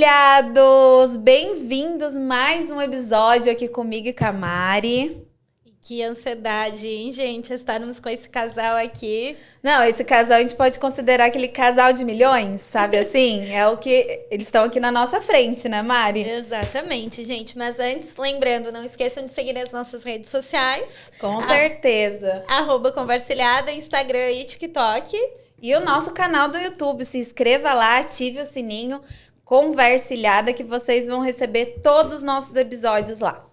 Compartilhados! Bem-vindos mais um episódio aqui comigo e com a Mari. Que ansiedade, hein, gente? Estarmos com esse casal aqui. Não, esse casal a gente pode considerar aquele casal de milhões, sabe assim? É o que eles estão aqui na nossa frente, né, Mari? Exatamente, gente. Mas antes, lembrando, não esqueçam de seguir as nossas redes sociais. Com certeza. @Conversilhada, Instagram e TikTok. E o nosso canal do YouTube. Se inscreva lá, ative o sininho, Conversilhada, que vocês vão receber todos os nossos episódios lá.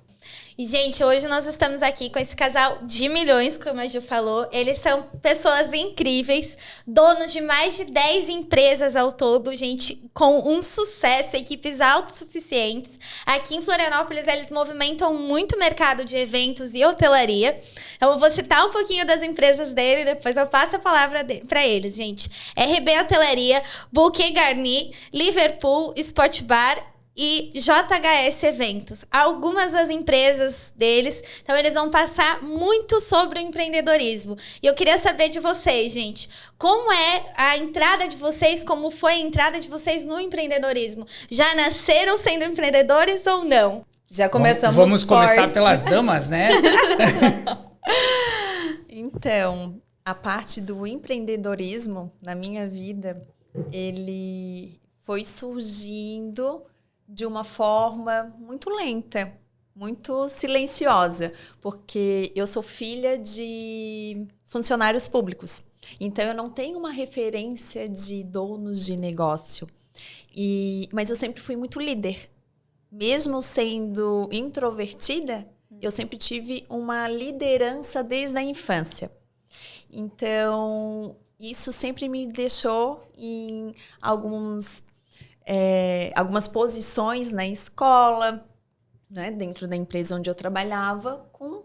E, gente, hoje nós estamos aqui com esse casal de milhões, como a Ju falou. Eles são pessoas incríveis, donos de mais de 10 empresas ao todo, gente, com um sucesso, equipes autossuficientes. Aqui em Florianópolis, eles movimentam muito mercado de eventos e hotelaria. Eu vou citar um pouquinho das empresas dele, depois eu passo a palavra para eles, gente. RB Hotelaria, Bouquet Garni, Liverpool, Spot Bar e JHS Eventos, algumas das empresas deles. Então, eles vão passar muito sobre o empreendedorismo. E eu queria saber de vocês, gente, como é a entrada de vocês, como foi a entrada de vocês no empreendedorismo? Já nasceram sendo empreendedores ou não? Já começamos Vamos forte. começar pelas damas, né? Então, a parte do empreendedorismo na minha vida, ele foi surgindo de uma forma muito lenta, muito silenciosa, porque eu sou filha de funcionários públicos. Então, eu não tenho uma referência de donos de negócio. Mas eu sempre fui muito líder. Mesmo sendo introvertida, eu sempre tive uma liderança desde a infância. Então, isso sempre me deixou em algumas posições na escola, né, dentro da empresa onde eu trabalhava, com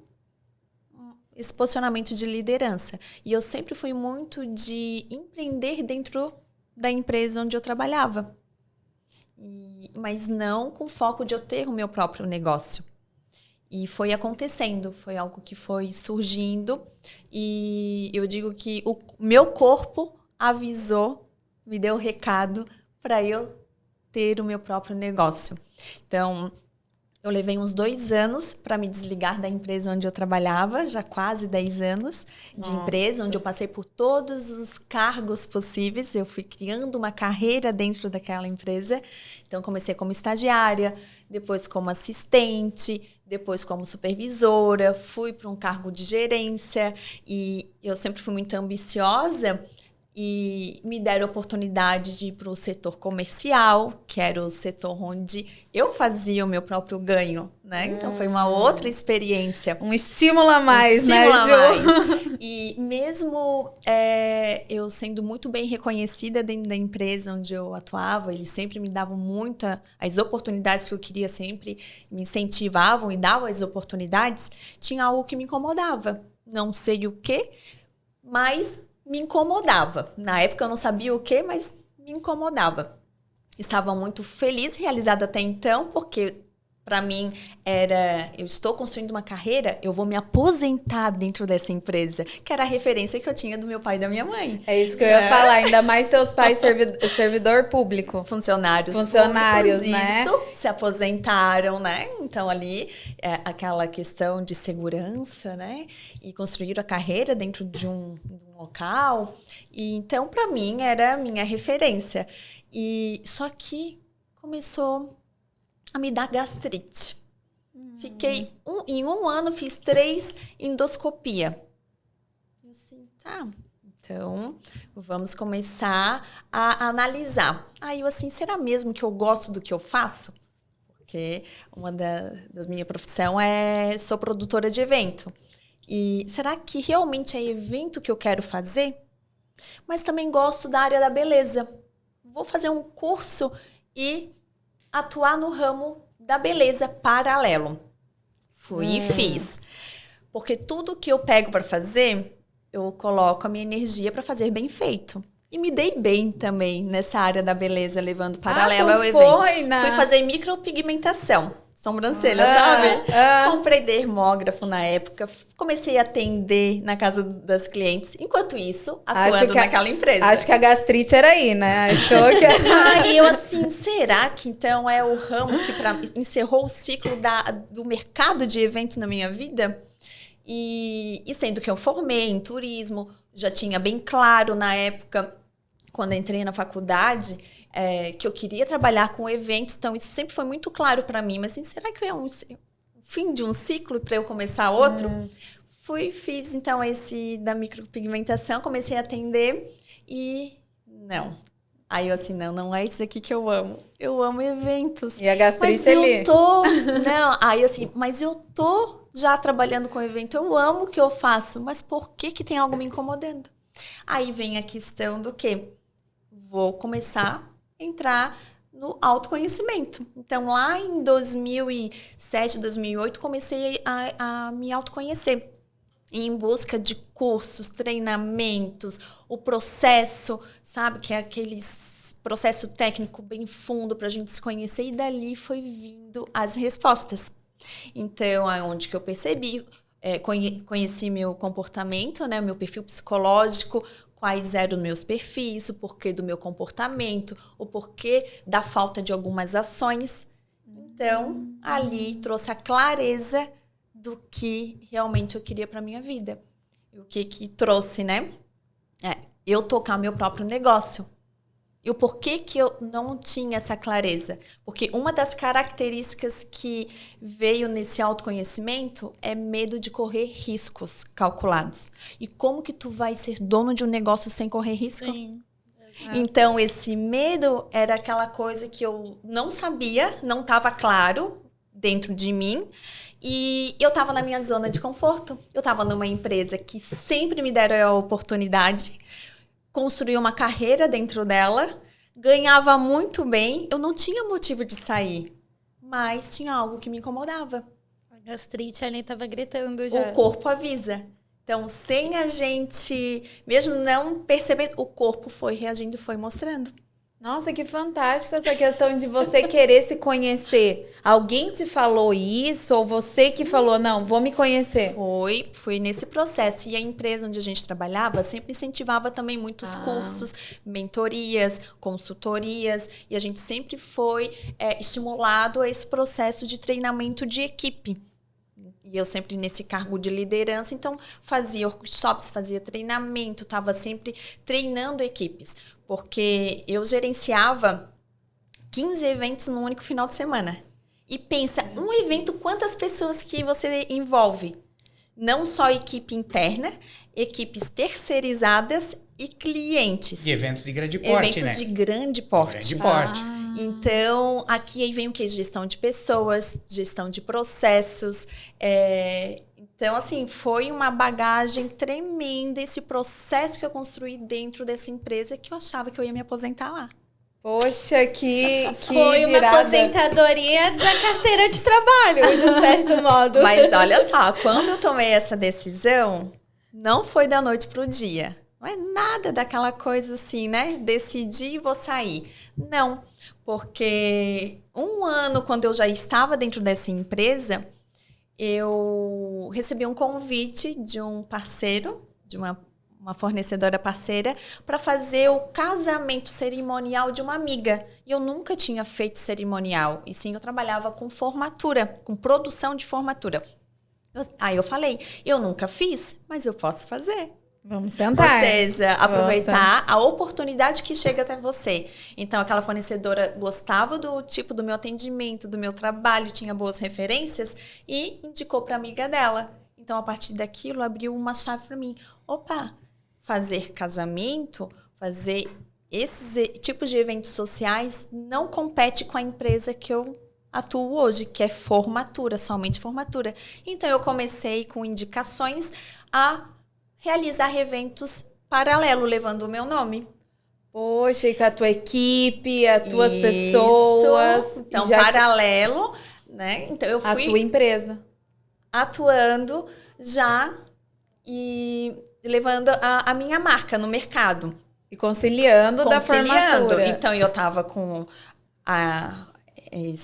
esse posicionamento de liderança. E eu sempre fui muito de empreender dentro da empresa onde eu trabalhava. Mas não com foco de eu ter o meu próprio negócio. E foi acontecendo, foi algo que foi surgindo. E eu digo que o meu corpo avisou, me deu o recado para eu ter o meu próprio negócio. Então, eu levei uns 2 anos para me desligar da empresa onde eu trabalhava, já quase 10 anos de empresa, onde eu passei por todos os cargos possíveis. Eu fui criando uma carreira dentro daquela empresa. Então, comecei como estagiária, depois como assistente, depois como supervisora, fui para um cargo de gerência e eu sempre fui muito ambiciosa. E me deram a oportunidade de ir para o setor comercial, que era o setor onde eu fazia o meu próprio ganho, né? Então, foi uma outra experiência. Um estímulo a mais, né, Ju? E mesmo eu sendo muito bem reconhecida dentro da empresa onde eu atuava, eles sempre me davam as oportunidades que eu queria, sempre me incentivavam e davam as oportunidades, tinha algo que me incomodava. Não sei o quê, mas me incomodava. Na época eu não sabia o que, mas me incomodava. Estava muito feliz, realizada até então, porque para mim eu estou construindo uma carreira, eu vou me aposentar dentro dessa empresa, que era a referência que eu tinha do meu pai e da minha mãe. É isso que eu ia falar, ainda mais teus pais servidor público. Funcionários, né? Isso, se aposentaram, né? Então ali, aquela questão de segurança, né? E construir a carreira dentro de um local. E então, para mim, era a minha referência. Só que começou a me dar gastrite. Fiquei em um ano, fiz 3 endoscopias. Assim, então vamos começar a analisar. Aí eu assim, será mesmo que eu gosto do que eu faço? Porque uma das minhas profissões sou produtora de evento. E será que realmente é evento que eu quero fazer? Mas também gosto da área da beleza. Vou fazer um curso e atuar no ramo da beleza paralelo. Fui e fiz. Porque tudo que eu pego para fazer, eu coloco a minha energia para fazer bem feito. E me dei bem também nessa área da beleza, levando paralelo ao evento. Fui fazer micropigmentação. sobrancelha, sabe? Comprei dermógrafo na época, comecei a atender na casa das clientes. Enquanto isso, atuando naquela empresa. Acho que a gastrite era aí, né? Achou que... Aí eu assim, será que então é o ramo que encerrou o ciclo do mercado de eventos na minha vida? E sendo que eu formei em turismo, já tinha bem claro na época, quando entrei na faculdade, que eu queria trabalhar com eventos. Então, isso sempre foi muito claro para mim. Mas assim, será que é o fim de um ciclo para eu começar outro? Fiz então esse da micropigmentação, comecei a atender e não. Aí eu assim, não é isso aqui que eu amo. Eu amo eventos. E a gastrite mas ali? Eu tô... Não, aí assim, mas eu tô já trabalhando com evento, eu amo o que eu faço, mas por que tem algo me incomodando? Aí vem a questão do quê? Vou começar a entrar no autoconhecimento. Então, lá em 2007, 2008, comecei a me autoconhecer. Em busca de cursos, treinamentos, o processo, sabe? Que é aquele processo técnico bem fundo para a gente se conhecer. E dali foi vindo as respostas. Então, é onde que eu percebi, conheci meu comportamento, né, meu perfil psicológico, quais eram os meus perfis, o porquê do meu comportamento, o porquê da falta de algumas ações. Então, ali trouxe a clareza do que realmente eu queria para minha vida. E o que trouxe, né? Eu tocar meu próprio negócio. E o porquê que eu não tinha essa clareza? Porque uma das características que veio nesse autoconhecimento é medo de correr riscos calculados. E como que tu vai ser dono de um negócio sem correr risco? Sim. Então, esse medo era aquela coisa que eu não sabia, não estava claro dentro de mim. E eu estava na minha zona de conforto. Eu estava numa empresa que sempre me deram a oportunidade, construí uma carreira dentro dela, ganhava muito bem, eu não tinha motivo de sair, mas tinha algo que me incomodava. A gastrite ali estava gritando já. O corpo avisa. Então, sem a gente, mesmo não percebendo, o corpo foi reagindo, foi mostrando. Nossa, que fantástico essa questão de você querer se conhecer. Alguém te falou isso ou você que falou, não, vou me conhecer? Foi nesse processo. E a empresa onde a gente trabalhava sempre incentivava também muitos cursos, mentorias, consultorias. E a gente sempre foi estimulado a esse processo de treinamento de equipe. E eu sempre nesse cargo de liderança, então fazia workshops, fazia treinamento, estava sempre treinando equipes. Porque eu gerenciava 15 eventos num único final de semana. E pensa, um evento, quantas pessoas que você envolve? Não só equipe interna, equipes terceirizadas e clientes. E eventos de grande porte, eventos de grande porte. Grande porte. Então, aqui aí vem o quê? Gestão de pessoas, gestão de processos. Então, assim, foi uma bagagem tremenda esse processo que eu construí dentro dessa empresa que eu achava que eu ia me aposentar lá. Poxa, que foi uma virada. Aposentadoria da carteira de trabalho, de certo modo. Mas olha só, quando eu tomei essa decisão, não foi da noite pro dia. Não é nada daquela coisa assim, né? Decidi e vou sair. Não, porque um ano, quando eu já estava dentro dessa empresa, eu recebi um convite de um parceiro, de uma fornecedora parceira, para fazer o casamento cerimonial de uma amiga. E eu nunca tinha feito cerimonial. E sim, eu trabalhava com formatura, com produção de formatura. Aí eu falei, eu nunca fiz, mas eu posso fazer. Vamos tentar. Ou seja, aproveitar a oportunidade que chega até você. Então, aquela fornecedora gostava do tipo do meu atendimento, do meu trabalho, tinha boas referências e indicou para a amiga dela. Então, a partir daquilo, abriu uma chave para mim. Opa, fazer casamento, fazer esses tipos de eventos sociais não compete com a empresa que eu atuo hoje, que é formatura, somente formatura. Então, eu comecei com indicações a realizar eventos paralelo, levando o meu nome. Poxa, e com a tua equipe, as tuas pessoas. Então, paralelo, né? Então, eu fui a tua empresa. Atuando já e levando a minha marca no mercado. E conciliando da formatura. Então, eu estava com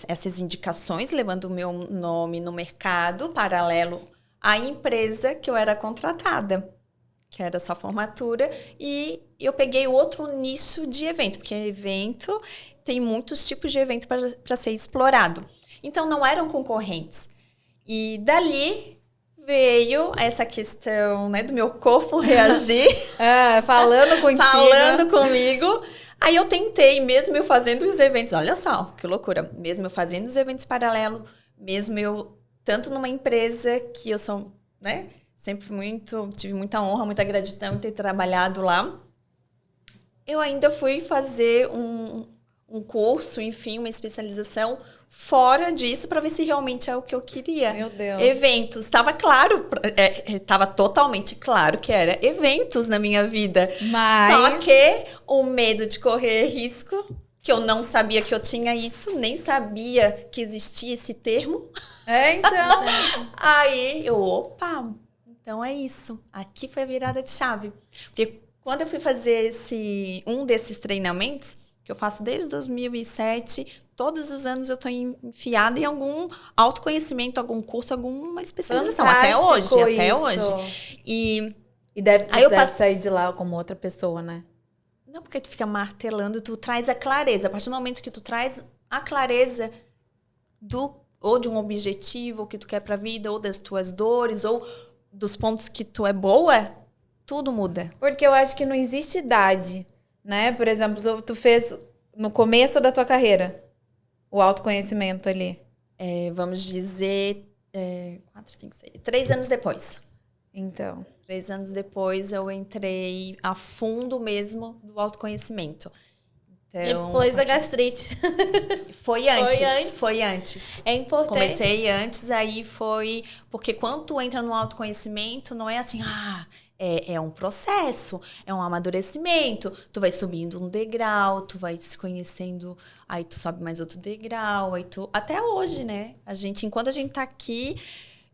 essas indicações, levando o meu nome no mercado, paralelo à empresa que eu era contratada, que era só formatura, e eu peguei outro nicho de evento, porque evento tem muitos tipos de evento para ser explorado. Então, não eram concorrentes. E dali veio essa questão, né, do meu corpo reagir. Falando contigo. Falando comigo. Aí eu tentei, mesmo eu fazendo os eventos, olha só, que loucura, mesmo eu fazendo os eventos paralelos, mesmo eu, tanto numa empresa que eu sou, né, sempre tive muita honra, muita gratidão em ter trabalhado lá, eu ainda fui fazer um curso, enfim, uma especialização fora disso para ver se realmente é o que eu queria. Meu Deus. Eventos, estava claro, estava totalmente claro que era eventos na minha vida. Mas... Só que o medo de correr risco, que eu não sabia que eu tinha isso, nem sabia que existia esse termo. Então. Aí opa, então é isso. Aqui foi a virada de chave. Porque quando eu fui fazer um desses treinamentos, que eu faço desde 2007, todos os anos eu estou enfiada em algum autoconhecimento, algum curso, alguma especialização. Fantástico até isso. hoje. E deve aí eu sair de lá como outra pessoa, né? não, porque tu fica martelando, tu traz a clareza. A partir do momento que tu traz a clareza ou de um objetivo que tu quer pra vida, ou das tuas dores, ou dos pontos que tu é boa, tudo muda. Porque eu acho que não existe idade, né? Por exemplo, tu fez no começo da tua carreira o autoconhecimento ali. Vamos dizer, 3 anos depois. Então. 3 anos depois eu entrei a fundo mesmo do autoconhecimento. Então, Depois da gastrite. Foi antes. É importante. Comecei antes, aí foi... Porque quando tu entra no autoconhecimento, não é assim, é um processo, é um amadurecimento. Tu vai subindo um degrau, tu vai se conhecendo, aí tu sobe mais outro degrau, aí tu... Até hoje, né? Enquanto a gente tá aqui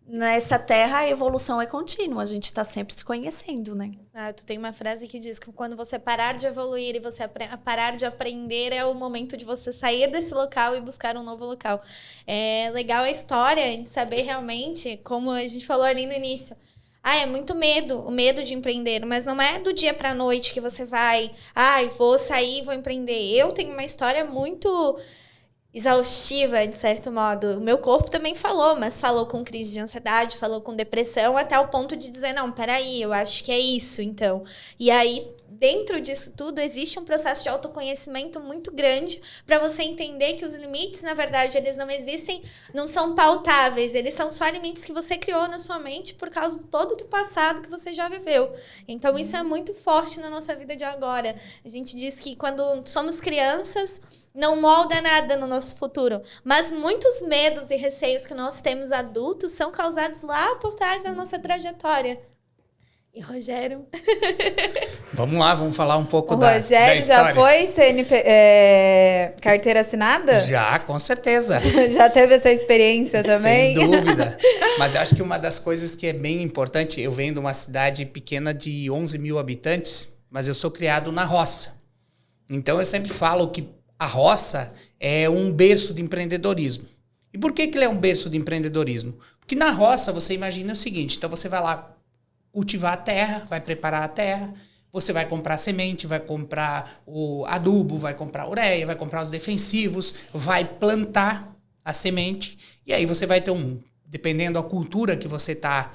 nessa terra, a evolução é contínua. A gente tá sempre se conhecendo, né? Tu tem uma frase que diz que quando você parar de evoluir e você parar de aprender, é o momento de você sair desse local e buscar um novo local. É legal a história de saber realmente, como a gente falou ali no início, é muito medo, o medo de empreender, mas não é do dia pra noite que você vai, vou sair, vou empreender. Eu tenho uma história muito exaustiva, de certo modo. O meu corpo também falou, mas falou com crise de ansiedade, falou com depressão, até o ponto de dizer, não, peraí, eu acho que é isso, então. E aí, dentro disso tudo, existe um processo de autoconhecimento muito grande para você entender que os limites, na verdade, eles não existem, não são pautáveis, eles são só limites que você criou na sua mente por causa de todo o passado que você já viveu. Então, isso é muito forte na nossa vida de agora. A gente diz que quando somos crianças, não molda nada no nosso futuro, mas muitos medos e receios que nós temos adultos são causados lá por trás da nossa trajetória. E Rogério? Vamos lá, vamos falar um pouco o da Rogério história. já foi carteira assinada? Já, com certeza. Já teve essa experiência também? Sem dúvida. Mas eu acho que uma das coisas que é bem importante, eu venho de uma cidade pequena de 11 mil habitantes, mas eu sou criado na roça. Então eu sempre falo que a roça é um berço de empreendedorismo. E por que ele é um berço de empreendedorismo? Porque na roça você imagina o seguinte, então você vai lá cultivar a terra, vai preparar a terra, você vai comprar semente, vai comprar o adubo, vai comprar ureia, vai comprar os defensivos, vai plantar a semente e aí você vai ter dependendo da cultura que você está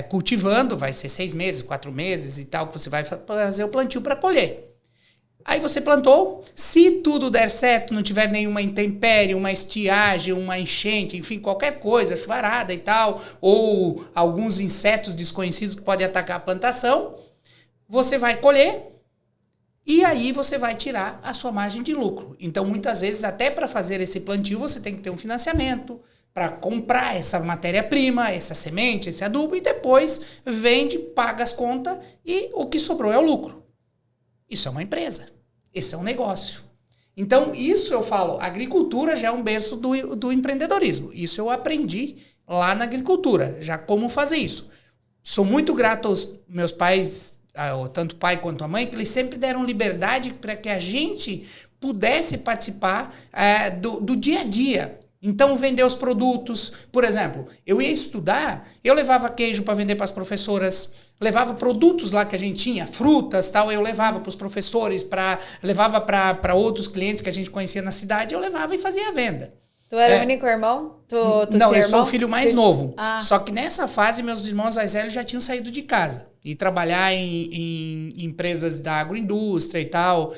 cultivando, vai ser 6 meses, 4 meses e tal, que você vai fazer o plantio para colher. Aí você plantou, se tudo der certo, não tiver nenhuma intempérie, uma estiagem, uma enchente, enfim, qualquer coisa, chuvarada e tal, ou alguns insetos desconhecidos que podem atacar a plantação, você vai colher e aí você vai tirar a sua margem de lucro. Então, muitas vezes, até para fazer esse plantio, você tem que ter um financiamento para comprar essa matéria-prima, essa semente, esse adubo, e depois vende, paga as contas e o que sobrou é o lucro. Isso é uma empresa, esse é um negócio. Então, isso eu falo, a agricultura já é um berço do empreendedorismo. Isso eu aprendi lá na agricultura, já como fazer isso. Sou muito grato aos meus pais, tanto o pai quanto a mãe, que eles sempre deram liberdade para que a gente pudesse participar do dia a dia. Então, vender os produtos. Por exemplo, eu ia estudar, eu levava queijo para vender para as professoras, levava produtos lá que a gente tinha, frutas, tal, eu levava para os professores, levava para outros clientes que a gente conhecia na cidade, eu levava e fazia a venda. Tu era o único irmão? Tu Não, tinha eu sou irmão? o filho mais novo. Ah. Só que nessa fase, meus irmãos mais velhos já tinham saído de casa. E trabalhar em empresas da agroindústria e tal,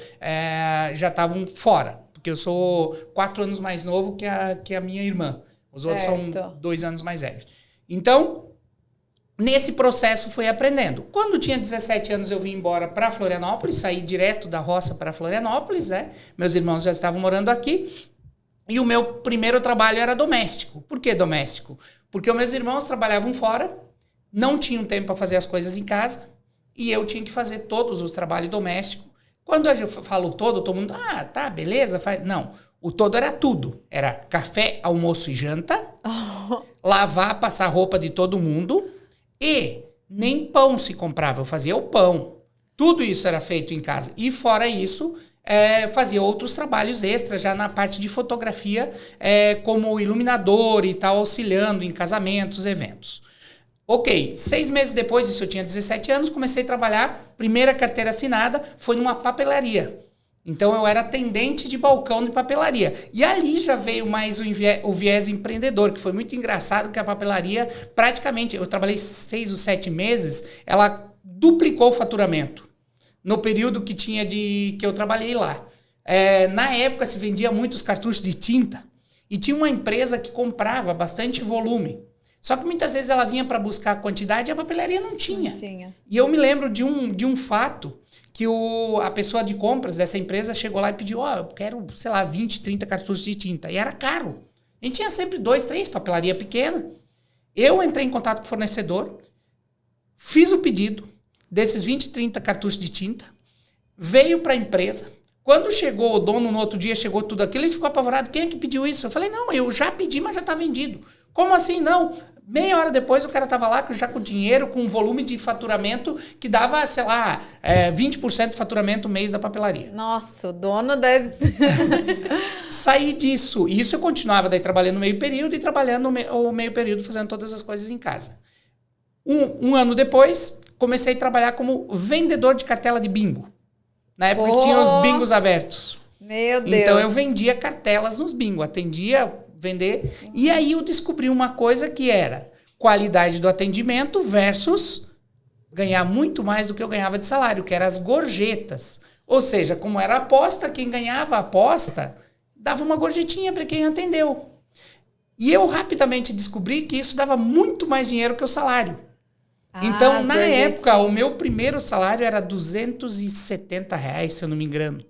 já estavam fora. Porque eu sou 4 anos mais novo que a minha irmã. Os outros são 2 anos mais velhos. Então, nesse processo fui aprendendo. Quando tinha 17 anos eu vim embora para Florianópolis, saí direto da roça para Florianópolis, né? Meus irmãos já estavam morando aqui. E o meu primeiro trabalho era doméstico. Por que doméstico? Porque os meus irmãos trabalhavam fora, não tinham tempo para fazer as coisas em casa, e eu tinha que fazer todos os trabalhos domésticos. Quando eu falo todo mundo, tá, beleza, faz. Não, o todo era tudo. Era café, almoço e janta, lavar, passar roupa de todo mundo, e nem pão se comprava, eu fazia o pão. Tudo isso era feito em casa. E fora isso, fazia outros trabalhos extras, já na parte de fotografia, como iluminador e tal, auxiliando em casamentos, eventos. Ok, 6 meses depois, isso eu tinha 17 anos, comecei a trabalhar, primeira carteira assinada foi numa papelaria. Então eu era atendente de balcão de papelaria. E ali já veio mais o viés empreendedor, que foi muito engraçado, que a papelaria praticamente, eu trabalhei 6 ou 7 meses, ela duplicou o faturamento no período que eu trabalhei lá. Na época se vendia muitos cartuchos de tinta e tinha uma empresa que comprava bastante volume. Só que muitas vezes ela vinha para buscar quantidade e a papelaria não tinha. Não tinha. E eu me lembro de um fato que a pessoa de compras dessa empresa chegou lá e pediu, eu quero, 20, 30 cartuchos de tinta. E era caro. A gente tinha sempre 2, 3, papelaria pequena. Eu entrei em contato com o fornecedor, fiz o pedido desses 20, 30 cartuchos de tinta, veio para a empresa. Quando chegou o dono no outro dia, chegou tudo aquilo, ele ficou apavorado. Quem é que pediu isso? Eu falei, não, eu já pedi, mas já está vendido. Como assim, não? Meia hora depois o cara estava lá já com dinheiro, com um volume de faturamento que dava, 20% de faturamento mês da papelaria. Nossa, o dono deve... Saí disso. E isso eu continuava daí trabalhando meio período e trabalhando o meio período fazendo todas as coisas em casa. Um ano depois, comecei a trabalhar como vendedor de cartela de bingo. Na época tinha os bingos abertos. Meu Deus. Então eu vendia cartelas nos bingos, atendia... vender. E aí eu descobri uma coisa que era qualidade do atendimento versus ganhar muito mais do que eu ganhava de salário, que eram as gorjetas. Ou seja, como era aposta, quem ganhava a aposta dava uma gorjetinha para quem atendeu. E eu rapidamente descobri que isso dava muito mais dinheiro que o salário. Então, na época, o meu primeiro salário era R$270, se eu não me engano.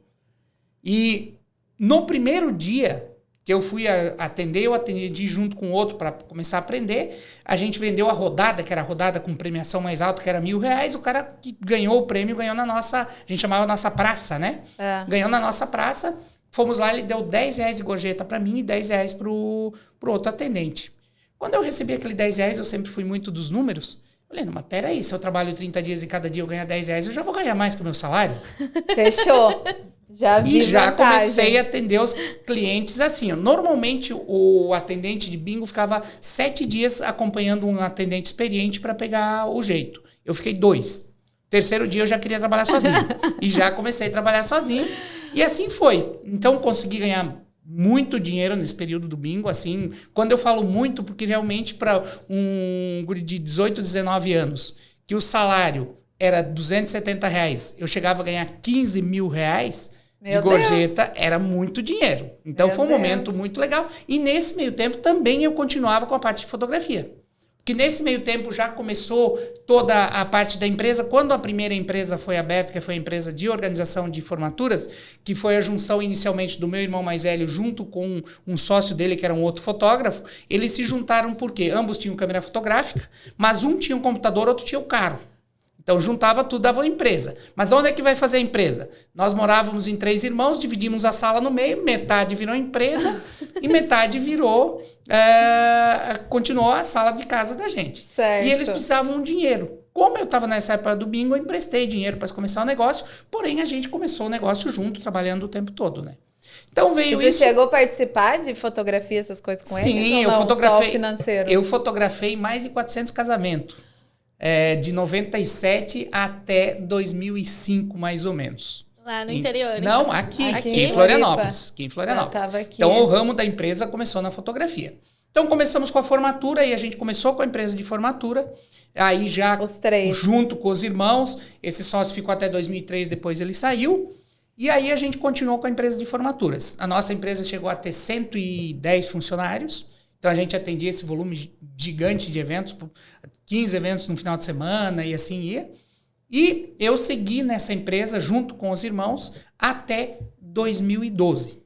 E no primeiro dia que eu fui atender, eu atendi junto com outro para começar a aprender. A gente vendeu a rodada, que era a rodada com premiação mais alta, que era R$1.000. O cara que ganhou o prêmio, ganhou na nossa... A gente chamava nossa praça, né? Ganhou na nossa praça. Fomos lá, ele deu R$10 de gorjeta para mim e R$10 pro outro atendente. Quando eu recebi aquele R$10, eu sempre fui muito dos números. Falei, não, mas peraí, se eu trabalho 30 dias e cada dia eu ganho R$10, eu já vou ganhar mais que o meu salário. Fechou. Já vi já vantagem. Comecei a atender os clientes assim. Normalmente o atendente de bingo ficava 7 dias acompanhando um atendente experiente para pegar o jeito. Eu fiquei 2. Terceiro dia eu já queria trabalhar sozinho. E já comecei a trabalhar sozinho. E assim foi. Então consegui ganhar muito dinheiro nesse período do bingo. Assim, quando eu falo muito, porque realmente para um guri de 18, 19 anos, que o salário era R$270, eu chegava a ganhar R$15.000 de gorjeta, era muito dinheiro. Então foi um momento muito legal. E nesse meio tempo também eu continuava com a parte de fotografia. Que nesse meio tempo já começou toda a parte da empresa. Quando a primeira empresa foi aberta, que foi a empresa de organização de formaturas, que foi a junção inicialmente do meu irmão mais velho junto com um sócio dele, que era um outro fotógrafo, eles se juntaram porque ambos tinham câmera fotográfica, mas um tinha um computador, outro tinha o carro. Então, juntava tudo, dava uma empresa. Mas onde é que vai fazer a empresa? Nós morávamos em 3 irmãos, dividimos a sala no meio, metade virou empresa e metade continuou a sala de casa da gente. Certo. E eles precisavam de dinheiro. Como eu estava nessa época do bingo, eu emprestei dinheiro para começar o negócio, porém a gente começou o negócio junto, trabalhando o tempo todo, né? Então veio E tu isso. chegou a participar de fotografia, essas coisas com eles? Sim, ou eu não? fotografei. Só financeiro? Eu fotografei mais de 400 casamentos. De 97 até 2005, mais ou menos. Lá no interior. Não, então. aqui Aqui em em Florianópolis. Aqui em Eu Florianópolis. tava aqui. Então, o ramo da empresa começou na fotografia. Então, começamos com a formatura e a gente começou com a empresa de formatura. Aí já Os três. junto com os irmãos. Esse sócio ficou até 2003, depois ele saiu. E aí a gente continuou com a empresa de formaturas. A nossa empresa chegou a ter 110 funcionários. Então, a gente atendia esse volume gigante de eventos, 15 eventos no final de semana e assim ia. E eu segui nessa empresa junto com os irmãos até 2012.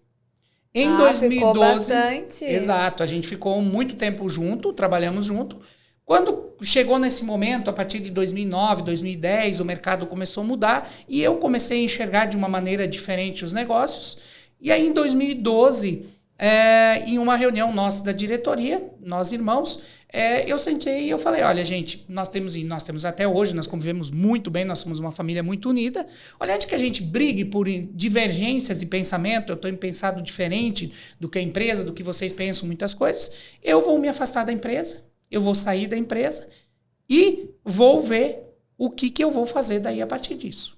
Em 2012, ficou bastante. Exato, a gente ficou muito tempo junto, trabalhamos junto. Quando chegou nesse momento, a partir de 2009, 2010, o mercado começou a mudar e eu comecei a enxergar de uma maneira diferente os negócios. E aí, em 2012, em uma reunião nossa da diretoria, nós irmãos, eu sentei e eu falei, olha, gente, nós temos até hoje, nós convivemos muito bem, nós somos uma família muito unida. Olha, antes que a gente brigue por divergências de pensamento, eu estou pensado diferente do que a empresa, do que vocês pensam, muitas coisas, eu vou me afastar da empresa, eu vou sair da empresa e vou ver o que eu vou fazer daí a partir disso.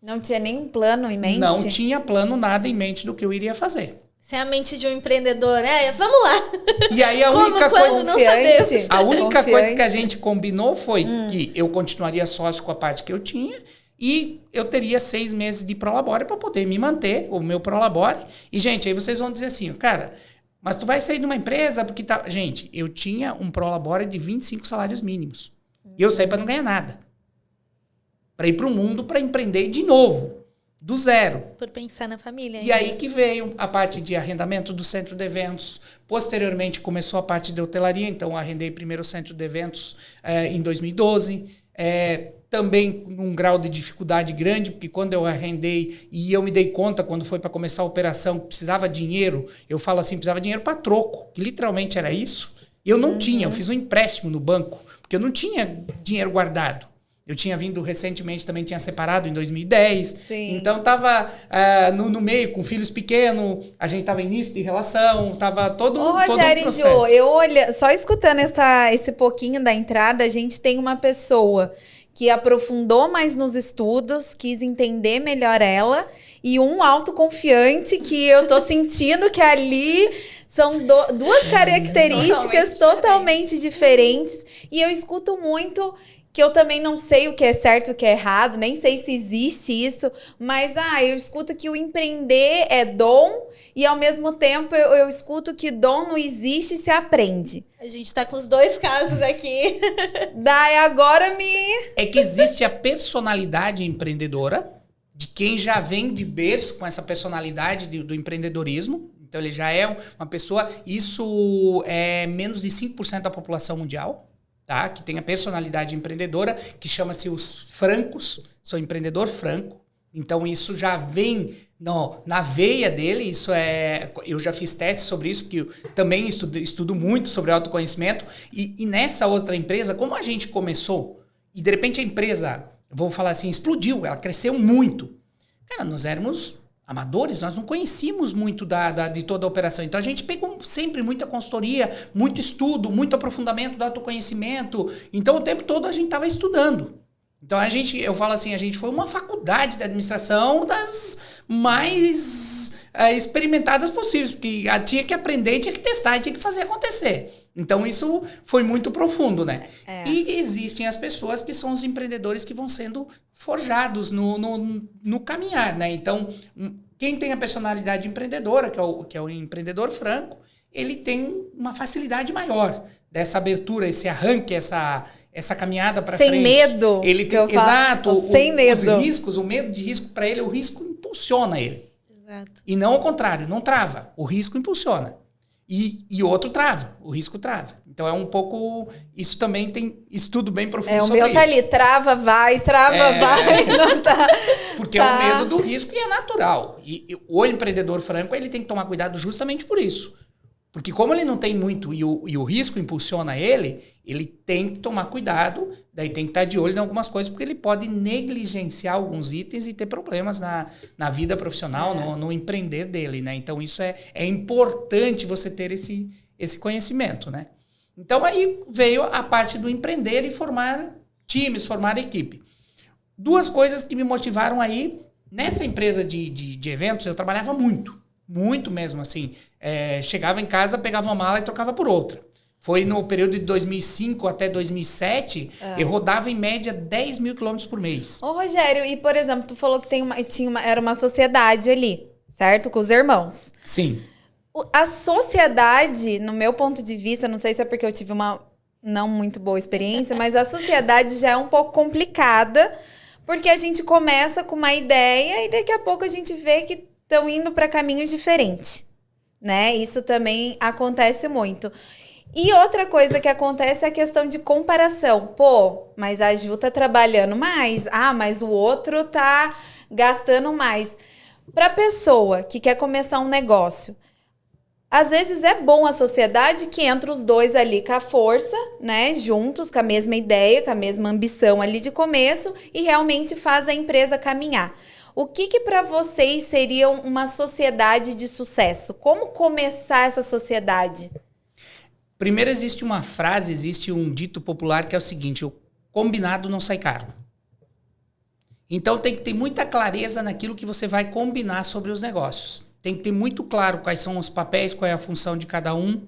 Não tinha nenhum plano em mente? Não tinha plano, nada em mente do que eu iria fazer. Você é a mente de um empreendedor, vamos lá. E aí a Como, única quando, coisa... não sabemos. A única Confiante. coisa que a gente combinou foi que eu continuaria sócio com a parte que eu tinha e eu teria 6 meses de prolabore para poder me manter, o meu prolabore. E, gente, aí vocês vão dizer assim, cara, mas tu vai sair de uma empresa porque tá... Gente, eu tinha um prolabore de 25 salários mínimos. E eu saí para não ganhar nada. Para ir para o mundo, para empreender de novo. Do zero. Por pensar na família. E aí que veio a parte de arrendamento do centro de eventos. Posteriormente começou a parte de hotelaria, então arrendei primeiro o centro de eventos em 2012. Também num grau de dificuldade grande, porque quando eu arrendei e eu me dei conta, quando foi para começar a operação, que precisava dinheiro, eu falo assim, precisava dinheiro para troco, que literalmente era isso. E eu não tinha, eu fiz um empréstimo no banco, porque eu não tinha dinheiro guardado. Eu tinha vindo recentemente, também tinha separado em 2010. Sim. Então, estava no meio, com filhos pequenos, a gente estava início de relação, estava todo um Rogério e processo. Jo, só escutando esse pouquinho da entrada, a gente tem uma pessoa que aprofundou mais nos estudos, quis entender melhor ela, e um autoconfiante que eu tô sentindo que ali são duas características totalmente diferentes. E eu escuto muito... que eu também não sei o que é certo e o que é errado, nem sei se existe isso, mas eu escuto que o empreender é dom e ao mesmo tempo eu escuto que dom não existe e se aprende. A gente tá com os dois casos aqui. Daí agora É que existe a personalidade empreendedora, de quem já vem de berço com essa personalidade do empreendedorismo. Então ele já é uma pessoa, isso é menos de 5% da população mundial. Tá? Que tem a personalidade empreendedora, que chama-se os francos, sou empreendedor franco, então isso já vem na veia dele, eu já fiz testes sobre isso, porque eu também estudo muito sobre autoconhecimento, e nessa outra empresa, como a gente começou, e de repente a empresa, vou falar assim, explodiu, ela cresceu muito, cara, nós éramos amadores, nós não conhecíamos muito de toda a operação. Então, a gente pegou sempre muita consultoria, muito estudo, muito aprofundamento do autoconhecimento. Então, o tempo todo a gente estava estudando. Então, eu falo assim, a gente foi uma faculdade de administração das mais experimentadas possíveis, porque tinha que aprender, tinha que testar, tinha que fazer acontecer. Então, isso foi muito profundo, né? E existem as pessoas que são os empreendedores que vão sendo forjados no caminhar, né? Então, quem tem a personalidade empreendedora, que é o empreendedor franco, ele tem uma facilidade maior dessa abertura, esse arranque, essa caminhada para frente. Sem medo. Ele tem, exato. Sem medo. Os riscos, o medo de risco para ele, o risco impulsiona ele. Exato. E não ao contrário, não trava. O risco impulsiona. E o outro trava, o risco trava. Então é um pouco... Isso também tem estudo bem profundo sobre isso. O meu tá ali, trava, vai, não tá... Porque é o medo do risco e é natural. E o empreendedor franco, ele tem que tomar cuidado justamente por isso. Porque como ele não tem muito e o risco impulsiona ele tem que tomar cuidado, daí tem que estar de olho em algumas coisas, porque ele pode negligenciar alguns itens e ter problemas na vida profissional, no empreender dele, né? Então isso é importante você ter esse conhecimento, né? Então aí veio a parte do empreender e formar times, formar equipe. Duas coisas que me motivaram aí, nessa empresa de eventos, eu trabalhava muito mesmo, assim. Chegava em casa, pegava uma mala e trocava por outra. Foi no período de 2005 até 2007, eu rodava em média 10 mil quilômetros por mês. Ô, Rogério, e por exemplo, tu falou que era uma sociedade ali, certo? Com os irmãos. Sim. A sociedade, no meu ponto de vista, não sei se é porque eu tive uma não muito boa experiência, mas a sociedade já é um pouco complicada, porque a gente começa com uma ideia e daqui a pouco a gente vê que estão indo para caminhos diferentes, né? Isso também acontece muito. E outra coisa que acontece é a questão de comparação. Pô, mas a Ju tá trabalhando mais. Ah, mas o outro tá gastando mais. Para pessoa que quer começar um negócio, às vezes é bom a sociedade que entra os dois ali com a força, né? Juntos, com a mesma ideia, com a mesma ambição ali de começo e realmente faz a empresa caminhar. O que para vocês seria uma sociedade de sucesso? Como começar essa sociedade? Primeiro existe uma frase, existe um dito popular que é o seguinte: o combinado não sai caro. Então tem que ter muita clareza naquilo que você vai combinar sobre os negócios. Tem que ter muito claro quais são os papéis, qual é a função de cada um.